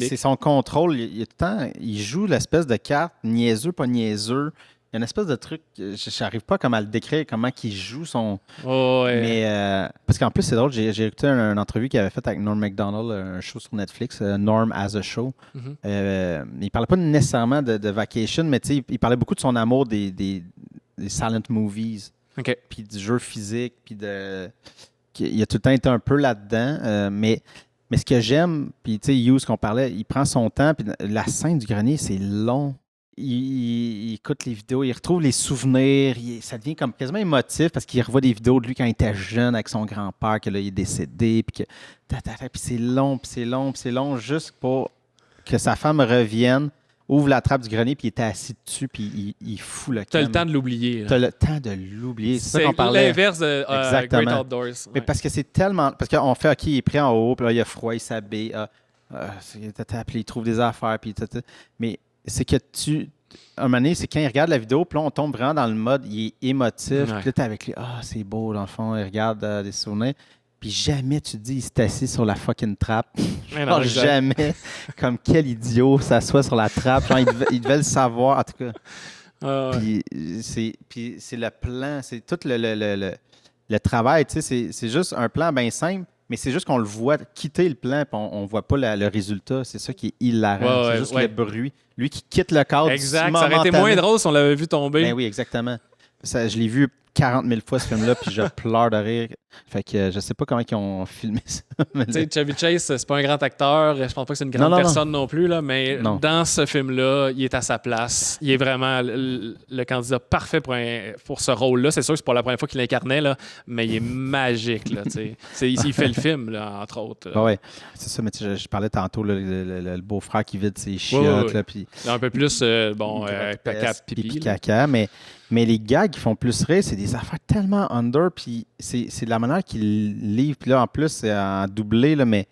Speaker 2: c'est son contrôle. Il joue l'espèce de carte niaiseux, pas niaiseux. Il y a une espèce de truc, je n'arrive pas comme à le décrire, comment il joue son... Mais, parce qu'en plus, c'est drôle, j'ai écouté une entrevue qu'il avait faite avec Norm Macdonald, un show sur Netflix, Norm as a Show. Il parlait pas nécessairement de Vacation, mais il parlait beaucoup de son amour des silent movies, puis du jeu physique, puis il a tout le temps été un peu là-dedans, mais ce que j'aime, puis tu sais, Hughes qu'on parlait, il prend son temps, puis la scène du grenier, c'est long. Il écoute les vidéos, il retrouve les souvenirs, ça devient comme quasiment émotif parce qu'il revoit des vidéos de lui quand il était jeune avec son grand-père, que là, il est décédé, puis c'est long, juste pour que sa femme revienne, ouvre la trappe du grenier, puis il était assis dessus, puis il fout le camp.
Speaker 1: T'as le temps de l'oublier.
Speaker 2: T'as le temps de l'oublier. C'est ça qu'on parlait.
Speaker 1: L'inverse de Great Outdoors.
Speaker 2: Mais parce que c'est tellement... Parce qu'on fait, OK, il est pris en haut, puis là, il a froid, il s'habille, il trouve des affaires, puis... Mais c'est que tu un moment donné, c'est quand il regarde la vidéo, puis là, on tombe vraiment dans le mode, il est émotif. Puis là, t'es avec lui, c'est beau, dans le fond, il regarde des souvenirs. Puis jamais tu te dis, il s'est assis sur la fucking trappe. Genre, jamais, comme quel idiot, s'assoit sur la trappe. Genre, il devait le savoir, en tout cas. Puis c'est le plan, c'est tout le travail, tu sais, c'est juste un plan bien simple. Mais c'est juste qu'on le voit quitter le plan, puis on ne voit pas le résultat. C'est ça qui est hilarant. C'est juste le bruit. Lui qui quitte le cadre.
Speaker 1: Exact. Ça aurait été moins drôle si on l'avait vu tomber.
Speaker 2: Ben oui, exactement. Je l'ai vu 40 000 fois, ce film-là, puis je pleure de rire. Fait que je sais pas comment ils ont filmé ça.
Speaker 1: Tu sais, Chevy Chase, c'est pas un grand acteur. Je pense pas que c'est une grande personne non plus, là, mais dans ce film-là, il est à sa place. Il est vraiment le candidat parfait pour ce rôle-là. C'est sûr que c'est pas la première fois qu'il l'incarnait, là, mais il est magique. Là, il fait le film, là, entre autres.
Speaker 2: Oui, c'est ça. Mais je parlais tantôt, le beau-frère qui vide ses chiottes. Là, puis
Speaker 1: un peu plus, caca, pipi.
Speaker 2: Caca, mais les gags qui font plus rire, c'est des affaires tellement under, puis c'est de la manière qu'il livre. Puis là, en plus, c'est en doublé, là, mais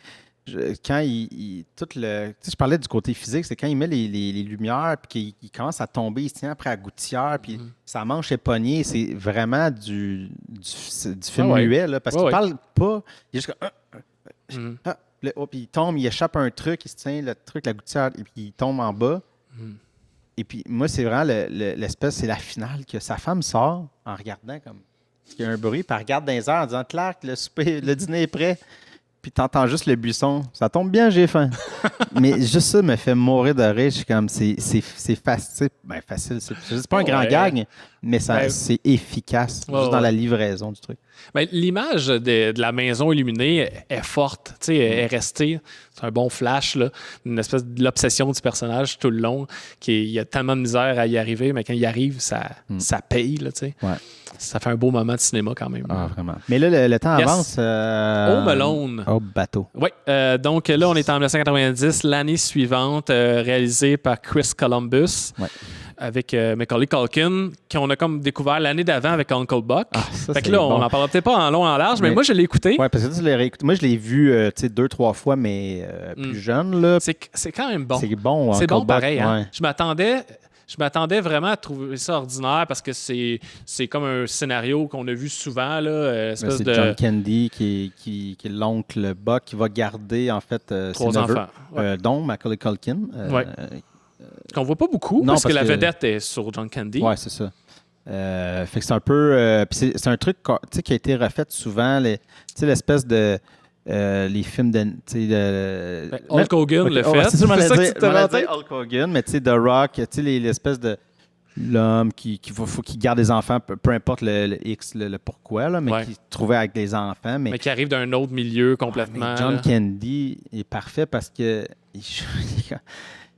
Speaker 2: quand je parlais du côté physique, c'est quand il met les lumières, puis qu'il commence à tomber, il se tient après la gouttière, puis sa manche est pognée. C'est vraiment du film muet, là, parce qu'il parle pas. Il est juste comme... puis il tombe, il échappe un truc, il se tient le truc, la gouttière, et puis il tombe en bas. Et puis, moi, c'est vraiment l'espèce, c'est la finale que sa femme sort en regardant comme. Parce qu'il y a un bruit, puis elle regarde dans les airs en disant Clark, le dîner est prêt. Puis t'entends juste le buisson. Ça tombe bien, j'ai faim. Mais juste ça me fait mourir de rire. Je suis comme, c'est facile. Ben, facile. C'est pas un grand gag, mais c'est efficace. Juste dans la livraison du truc.
Speaker 1: Ben, l'image de la maison illuminée est forte. Elle est restée. C'est un bon flash, là. Une espèce de l'obsession du personnage tout le long. Il y a tellement de misère à y arriver, mais quand il arrive, ça paye. Là, ça fait un beau moment de cinéma quand même.
Speaker 2: Ah, vraiment. Mais là, le temps avance.
Speaker 1: Home Alone.
Speaker 2: Au bateau.
Speaker 1: Oui. Donc là, on est en 1990, l'année suivante, réalisé par Chris Columbus. Ouais. Avec Macaulay Culkin, qu'on a comme découvert l'année d'avant avec Uncle Buck. Fait que là, on n'en parlera peut-être pas en long en large, mais moi, je l'ai écouté.
Speaker 2: Oui, parce que tu l'as réécouté. Moi, je l'ai vu 2-3 fois, mais plus jeune. Là.
Speaker 1: C'est quand même bon.
Speaker 2: C'est bon.
Speaker 1: C'est bon pareil. Hein? Je m'attendais vraiment à trouver ça ordinaire parce que c'est comme un scénario qu'on a vu souvent. Là,
Speaker 2: c'est John Candy qui est l'oncle Buck qui va garder, en fait,
Speaker 1: 3 enfants.
Speaker 2: Dont Macaulay Culkin.
Speaker 1: Qu'on voit pas beaucoup, parce que la vedette est sur John Candy.
Speaker 2: Oui, c'est ça. Fait que c'est un peu... c'est un truc qui a été refait souvent, l'espèce de... les films de...
Speaker 1: Hulk Hogan le fait.
Speaker 2: C'est ça que tu te dit Hulk Hogan, mais tu sais, The Rock, l'espèce de... L'homme faut qu'il garde des enfants, peu importe le X, le pourquoi, là, mais qui se trouvait avec des enfants. Mais
Speaker 1: qui arrive d'un autre milieu complètement.
Speaker 2: John Candy est parfait parce que...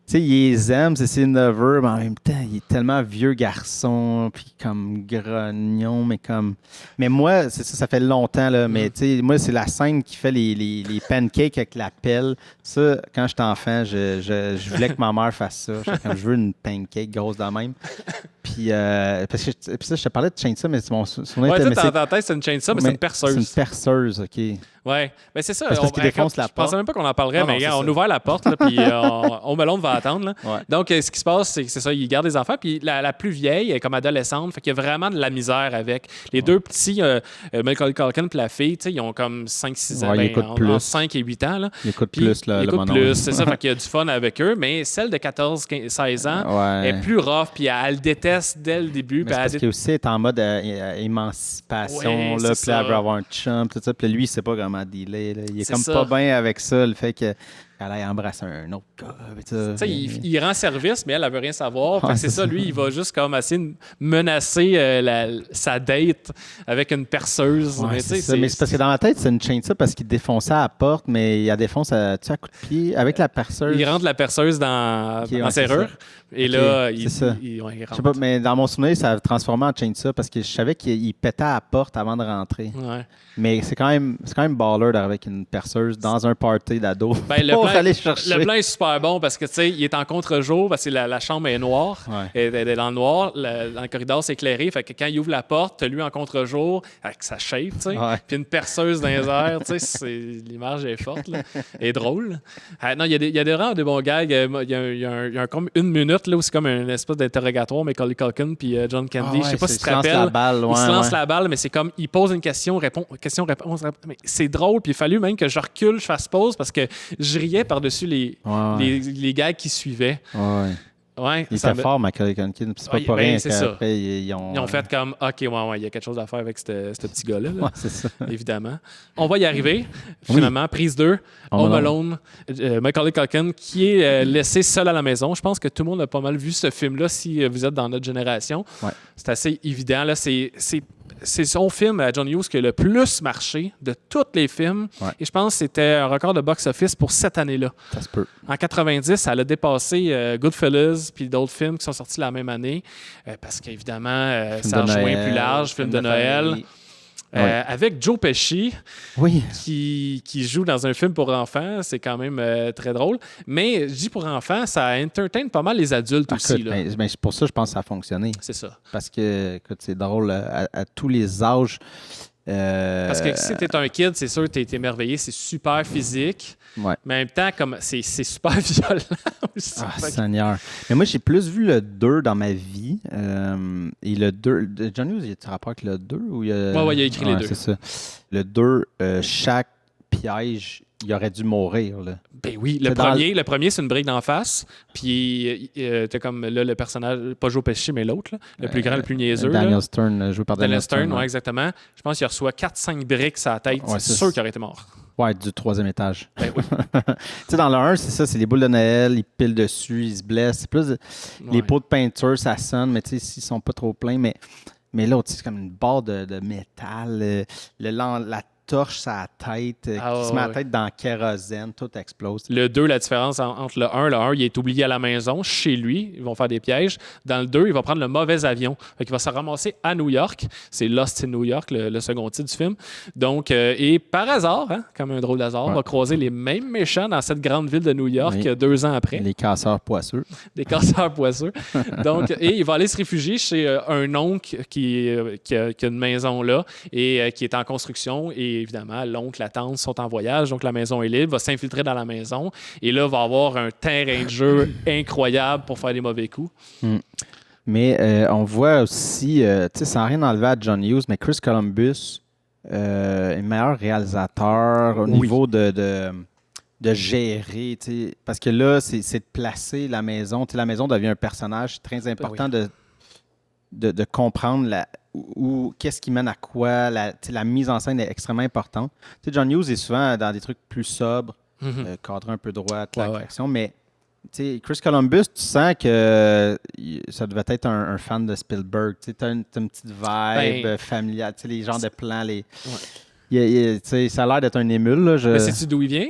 Speaker 2: Tu sais, il les aime, c'est ses neveux, mais en même temps, il est tellement vieux garçon, puis comme grognon, mais comme... Mais moi, ça fait longtemps, là, mais tu sais, moi, c'est la scène qui fait les pancakes avec la pelle. Ça, quand j'étais enfant, je voulais que ma mère fasse ça. J'étais comme, je veux une pancake grosse de même. Puis, parce que puis ça, je te parlais de chainsaw, mais mon souvenir était...
Speaker 1: dans ta tête, c'est une chainsaw, mais c'est une perceuse.
Speaker 2: C'est une perceuse, OK.
Speaker 1: Oui, mais c'est ça.
Speaker 2: Parce qu'il défonce la porte.
Speaker 1: Je pensais même pas qu'on en parlerait, mais on a ouvert la porte, là, puis Home Alone va attendre. Là.
Speaker 2: Ouais.
Speaker 1: Donc, ce qui se passe, c'est ça, il garde des enfants, puis la plus vieille, elle est comme adolescente, fait qu'il y a vraiment de la misère avec. Les deux petits, Macaulay Culkin et la fille, ils ont comme 5-6 ans, entre 5 et 8 ans. Là.
Speaker 2: Ils écoutent plus, là,
Speaker 1: ils écoutent plus, c'est ça, fait qu'il y a du fun avec eux, mais celle de 14-16 ans est plus rough, puis elle déteste dès le début.
Speaker 2: Mais parce qu'elle aussi est en mode émancipation, là, puis elle veut avoir un chum, tout ça, puis lui, il sait pas comment dealer, là. Il est comme pas bien avec ça, le fait qu'elle aille embrasser un autre gars.
Speaker 1: Il rend service, mais elle veut rien savoir. C'est ça, lui, il va juste comme essayer de menacer sa date avec une perceuse.
Speaker 2: Ouais, mais c'est parce que dans ma tête, c'est une chainsaw parce qu'il défonçait à la porte, mais il défonce à coup de pied avec la perceuse.
Speaker 1: Il rentre la perceuse dans serrure. Et là, il rentre.
Speaker 2: Je sais pas, mais dans mon souvenir, ça a transformé en chainsaw parce que je savais qu'il pétait à la porte avant de rentrer.
Speaker 1: Ouais.
Speaker 2: Mais c'est quand même baller d'arriver avec une perceuse dans un party d'ado.
Speaker 1: Ben, le plan
Speaker 2: aller chercher.
Speaker 1: Le blanc est super bon parce que, tu sais, il est en contre-jour parce que la chambre est noire.
Speaker 2: Ouais.
Speaker 1: Elle est dans le noir. Dans le corridor, c'est éclairé. Fait que quand il ouvre la porte, t'as lui en contre-jour avec sa shape, tu sais.
Speaker 2: Ouais.
Speaker 1: Puis une perceuse dans les airs, tu sais. L'image est forte, là. Elle est drôle. Non, il y a vraiment des bons gags. Il y a comme une minute, là, où c'est comme une espèce d'interrogatoire, Macaulay Culkin puis John Candy. Je sais pas si tu te rappelles. Il se lance la balle, mais c'est comme, il pose une question, question-réponse. Mais c'est drôle, puis il a fallu même que je recule, je fasse pause parce que je riais par-dessus les gags qui suivaient.
Speaker 2: Ouais.
Speaker 1: Ouais,
Speaker 2: il était fort, Macaulay Culkin. C'est pas rien qu'après,
Speaker 1: ils ont fait comme, OK, il y a quelque chose à faire avec ce petit gars-là. Là.
Speaker 2: Ouais, c'est ça.
Speaker 1: Évidemment. On va y arriver. Finalement, prise 2, Home Alone, Macaulay Culkin, qui est laissé seul à la maison. Je pense que tout le monde a pas mal vu ce film-là si vous êtes dans notre génération.
Speaker 2: Ouais.
Speaker 1: C'est assez évident. Là. C'est son film à John Hughes qui a le plus marché de tous les films. Ouais. Et je pense que c'était un record de box-office pour cette année-là. Ça se peut. En 90, elle a dépassé Goodfellas puis d'autres films qui sont sortis la même année. Parce qu'évidemment, ça a rejoint plus large, film de Noël. Avec Joe Pesci, qui joue dans un film pour enfants. C'est quand même très drôle. Mais je dis pour enfants, ça entertain pas mal les adultes aussi. Là.
Speaker 2: Ben, pour ça, je pense que ça a fonctionné.
Speaker 1: C'est ça.
Speaker 2: Parce que, écoute, c'est drôle à tous les âges.
Speaker 1: Parce que si t'es un kid, c'est sûr que t'es émerveillé. C'est super physique. Ouais. Mais en même temps, comme c'est super violent aussi.
Speaker 2: Ah, Seigneur. Mais moi, j'ai plus vu le 2 dans ma vie. Et le 2... John Hughes, il y a-tu rapport avec le 2? Ou il y a...
Speaker 1: Oui, il a écrit les deux.
Speaker 2: C'est ça. Le 2, chaque piège, il aurait dû mourir. Là.
Speaker 1: Ben oui. Le premier, c'est une brique d'en face. Puis t'as comme là, le personnage, pas Joe Pesci, mais l'autre, là, le plus grand, le plus niaiseux.
Speaker 2: Daniel Stern, joué par Daniel Stern.
Speaker 1: Oui, exactement. Je pense qu'il reçoit 4-5 briques sur la tête. Ouais, c'est sûr qu'il aurait été mort.
Speaker 2: Ouais, du 3e étage.
Speaker 1: Ben oui.
Speaker 2: Tu sais, dans le 1, c'est ça, c'est les boules de Noël, ils pilent dessus, ils se blessent. C'est plus les pots de peinture, ça sonne, mais tu sais, s'ils sont pas trop pleins. Mais l'autre, c'est comme une barre de métal. La torche sa tête, qui se met la tête dans le kérosène, tout explose.
Speaker 1: Le 2, la différence entre le 1, il est oublié à la maison, chez lui, ils vont faire des pièges. Dans le 2, il va prendre le mauvais avion. Fait qu'il va se ramasser à New York. C'est Lost in New York, le second titre du film. Donc, et par hasard, comme un drôle d'hasard, on va croiser les mêmes méchants dans cette grande ville de New York 2 ans après.
Speaker 2: Les casseurs poisseux.
Speaker 1: Des casseurs poisseux. Donc, et il va aller se réfugier chez un oncle qui a une maison là et qui est en construction. Et évidemment, l'oncle, la tante sont en voyage, donc la maison est libre, va s'infiltrer dans la maison et là, va avoir un terrain de jeu incroyable pour faire des mauvais coups.
Speaker 2: Mais on voit aussi, tu sais, sans rien enlever à John Hughes, mais Chris Columbus est meilleur réalisateur au niveau de gérer, tu sais, parce que là, c'est de placer la maison. Tu sais, la maison devient un personnage très important de comprendre qu'est-ce qui mène à quoi. La mise en scène est extrêmement importante. Tu sais, John Hughes est souvent dans des trucs plus sobres, cadré un peu droit, l'action, mais tu sais, Chris Columbus, tu sens que ça devait être un fan de Spielberg. Tu sais, t'as une petite vibe familiale, tu sais, les genres de plans. Tu sais, ça a l'air d'être un émule. Là,
Speaker 1: Mais sais-tu d'où il vient?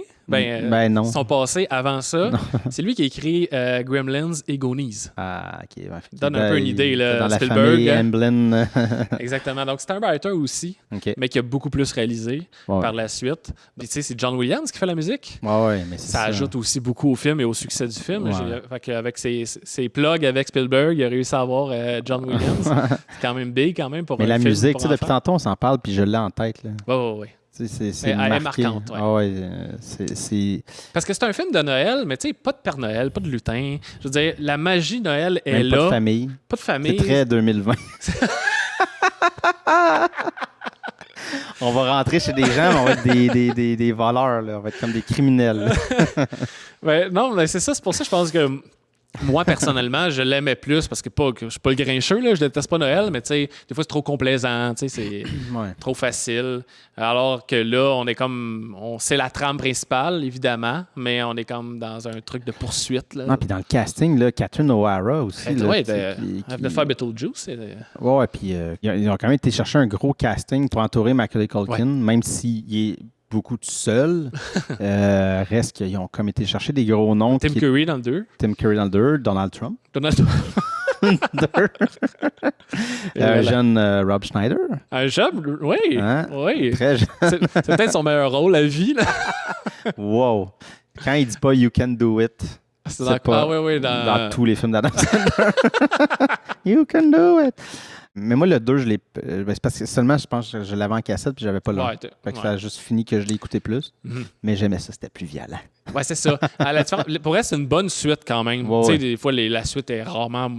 Speaker 2: Non.
Speaker 1: Son passé avant ça, c'est lui qui a écrit Gremlins et Goonies.
Speaker 2: Ah, OK.
Speaker 1: Donne un peu une idée, là,
Speaker 2: dans
Speaker 1: Spielberg.
Speaker 2: La famille Emblem.
Speaker 1: Exactement. Donc, c'est un writer aussi, mais qui a beaucoup plus réalisé par la suite. Puis, tu sais, c'est John Williams qui fait la musique.
Speaker 2: Ouais, mais ça
Speaker 1: ajoute aussi beaucoup au film et au succès du film. Fait qu'avec ses plugs avec Spielberg, il a réussi à avoir John Williams. C'est quand même big, quand même, pour
Speaker 2: mais
Speaker 1: un
Speaker 2: la
Speaker 1: film
Speaker 2: musique,
Speaker 1: pour
Speaker 2: depuis tantôt, on s'en parle, puis je l'ai en tête.
Speaker 1: Oui.
Speaker 2: C'est
Speaker 1: elle est marquante.
Speaker 2: C'est...
Speaker 1: Parce que c'est un film de Noël, mais tu sais, pas de Père Noël, pas de lutin. Je veux dire, la magie Noël est
Speaker 2: même
Speaker 1: là.
Speaker 2: Pas de famille.
Speaker 1: Pas de famille.
Speaker 2: C'est très 2020. On va rentrer chez des gens, mais on va être des voleurs. Là. On va être comme des criminels.
Speaker 1: Non, mais c'est ça. C'est pour ça que je pense que moi, personnellement, je l'aimais plus parce que je suis pas le grincheux, là, je déteste pas Noël, mais tu sais, des fois, c'est trop complaisant, tu sais, c'est trop facile. Alors que là, c'est la trame principale, évidemment, mais on est comme dans un truc de poursuite. Là.
Speaker 2: Non, puis dans le casting, là, Catherine O'Hara aussi.
Speaker 1: Oui, de faire Beetlejuice.
Speaker 2: Oui, puis ils ont quand même été chercher un gros casting pour entourer Macaulay Culkin, même s'il est beaucoup tout seul. Reste qu'ils ont comme été chercher des gros noms.
Speaker 1: Tim Curry dans le 2.
Speaker 2: Tim Curry dans le 2. Donald Trump. Un jeune Rob Schneider.
Speaker 1: Un jeune, oui.
Speaker 2: Hein?
Speaker 1: Oui.
Speaker 2: Très jeune.
Speaker 1: C'est peut-être son meilleur rôle à vie. Là.
Speaker 2: Wow. Quand il dit pas You can do it,
Speaker 1: C'est
Speaker 2: c'est pas dans tous les films d'Adam Sandler. You can do it. Mais moi, le 2, je l'ai. C'est parce que seulement, je pense que je l'avais en cassette puis j'avais pas le. Fait que ça a juste fini que je l'ai écouté plus. Mais j'aimais ça, c'était plus violent.
Speaker 1: Ouais, c'est ça. Pour elle, c'est une bonne suite quand même.
Speaker 2: Ouais,
Speaker 1: tu sais, des fois, la suite est rarement.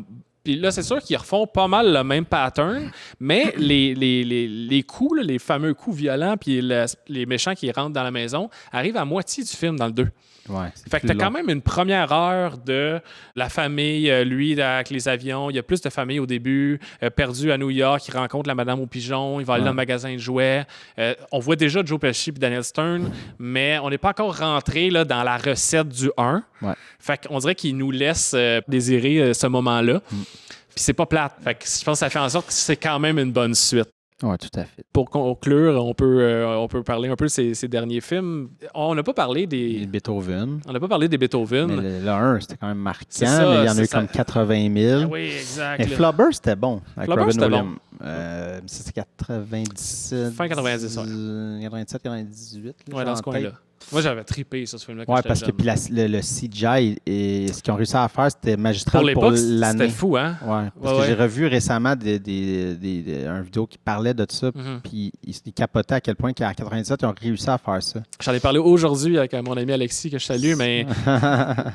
Speaker 1: Puis là, c'est sûr qu'ils refont pas mal le même pattern, mais les coups, là, les fameux coups violents, puis les méchants qui rentrent dans la maison, arrivent à moitié du film dans le 2.
Speaker 2: Ouais,
Speaker 1: fait que t'as quand même une première heure de la famille, lui, avec les avions. Il y a plus de famille au début, perdu à New York, il rencontre la madame aux pigeons, il va aller dans le magasin de jouets. On voit déjà Joe Pesci et Daniel Stern, mais on n'est pas encore rentré là, dans la recette du 1. Ouais. Fait qu'on dirait qu'il nous laisse désirer ce moment-là. Puis c'est pas plate. Fait que je pense que ça fait en sorte que c'est quand même une bonne suite.
Speaker 2: Oui, tout à fait.
Speaker 1: Pour conclure, on peut parler un peu de ces derniers films. On n'a pas parlé des
Speaker 2: Beethoven.
Speaker 1: On n'a pas parlé des Beethoven.
Speaker 2: Mais le 1, c'était quand même marquant.
Speaker 1: Ça,
Speaker 2: mais il y en a eu comme 80 000.
Speaker 1: Oui, exact.
Speaker 2: Mais Flubber, c'était bon. Avec
Speaker 1: Flubber,
Speaker 2: Robin
Speaker 1: c'était
Speaker 2: Williams. C'était 97.
Speaker 1: Fin 90, ouais.
Speaker 2: 97, 98.
Speaker 1: Oui, dans ce coin-là. Moi, j'avais trippé sur ce film-là.
Speaker 2: Oui, parce que puis le CGI, et ce qu'ils ont réussi à faire, c'était magistral pour l'année.
Speaker 1: C'était fou, hein?
Speaker 2: Ouais, parce que j'ai revu récemment un vidéo qui parlait de ça, puis ils capotaient à quel point qu'en 97, ils ont réussi à faire ça.
Speaker 1: J'en ai parlé aujourd'hui avec mon ami Alexis, que je salue, mais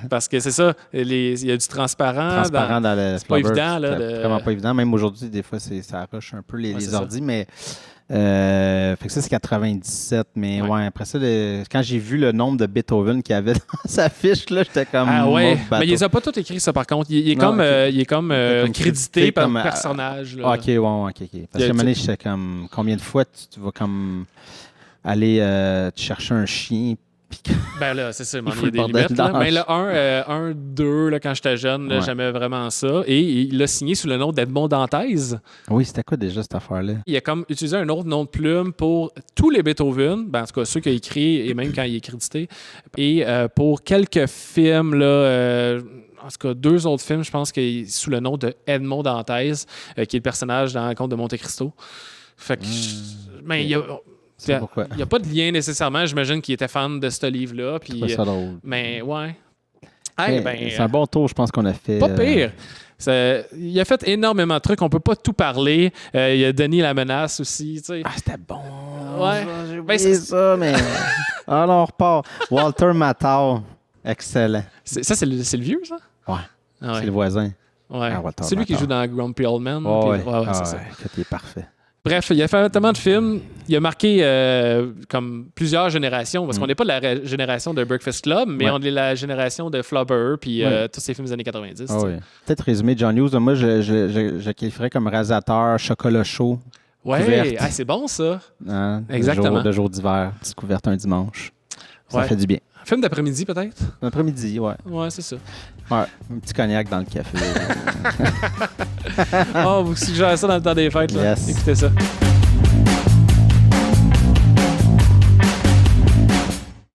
Speaker 1: parce que c'est ça, il y a du transparent
Speaker 2: dans le
Speaker 1: c'est pas évident. Là,
Speaker 2: c'est vraiment pas évident. Même aujourd'hui, des fois, ça rush un peu les ordis, mais... fait que ça, c'est 97. Mais ouais, après ça, quand j'ai vu le nombre de Beethoven qu'il y avait dans sa fiche, là, j'étais comme.
Speaker 1: Ah ouais, mais il les a pas tous écrits, ça, par contre. Il est comme crédité comme personnage. Là.
Speaker 2: OK. Parce que à un moment donné, j'étais comme. Combien de fois tu vas comme aller te chercher un chien?
Speaker 1: Ben là, c'est ça, il y a des limites. Là. Mais le 1, 2, là, quand j'étais jeune, j'aimais vraiment ça. Et il l'a signé sous le nom d'Edmond Dantès.
Speaker 2: Oui, c'était quoi déjà cette affaire-là? Il
Speaker 1: a comme utilisé un autre nom de plume pour tous les Beethoven, en tout cas ceux qu'il a écrits et même quand il est crédité. Et pour quelques films, là, en tout cas 2 autres films, je pense qu'il est sous le nom de Edmond Dantès, qui est le personnage dans Le Comte de Monte Cristo. Fait que... Mais il y a... Il n'y a pas de lien nécessairement. J'imagine qu'il était fan de ce livre-là. Puis,
Speaker 2: ça drôle.
Speaker 1: Mais ouais.
Speaker 2: C'est un bon tour, je pense qu'on a fait.
Speaker 1: Pas pire. Il a fait énormément de trucs. On peut pas tout parler. Il a donné la menace aussi. Tu sais.
Speaker 2: Ah, c'était bon.
Speaker 1: Ouais.
Speaker 2: J'ai oublié ça, mais... Alors, on repart. Walter Matthau. Excellent.
Speaker 1: Ça, c'est le vieux, ça?
Speaker 2: Ouais. C'est le voisin.
Speaker 1: Ouais. C'est lui qui joue dans Grumpy Old Man. C'est ça.
Speaker 2: Il est parfait.
Speaker 1: Bref, il a fait tellement de films. Il a marqué comme plusieurs générations, parce qu'on n'est pas de la génération de Breakfast Club, mais on est la génération de Flubber, puis tous ces films des années 90.
Speaker 2: Peut-être résumer John Hughes. Moi, je qualifierais comme réalisateur chocolat chaud.
Speaker 1: Ouais, c'est bon ça. Exactement.
Speaker 2: De jour d'hiver, petite couverte un dimanche. Ça fait du bien.
Speaker 1: Film d'après-midi, peut-être?
Speaker 2: D'après-midi, ouais.
Speaker 1: Ouais, c'est ça.
Speaker 2: Ouais, un petit cognac dans le café.
Speaker 1: Vous suggérez ça dans le temps des fêtes. Là.
Speaker 2: Yes.
Speaker 1: Écoutez ça.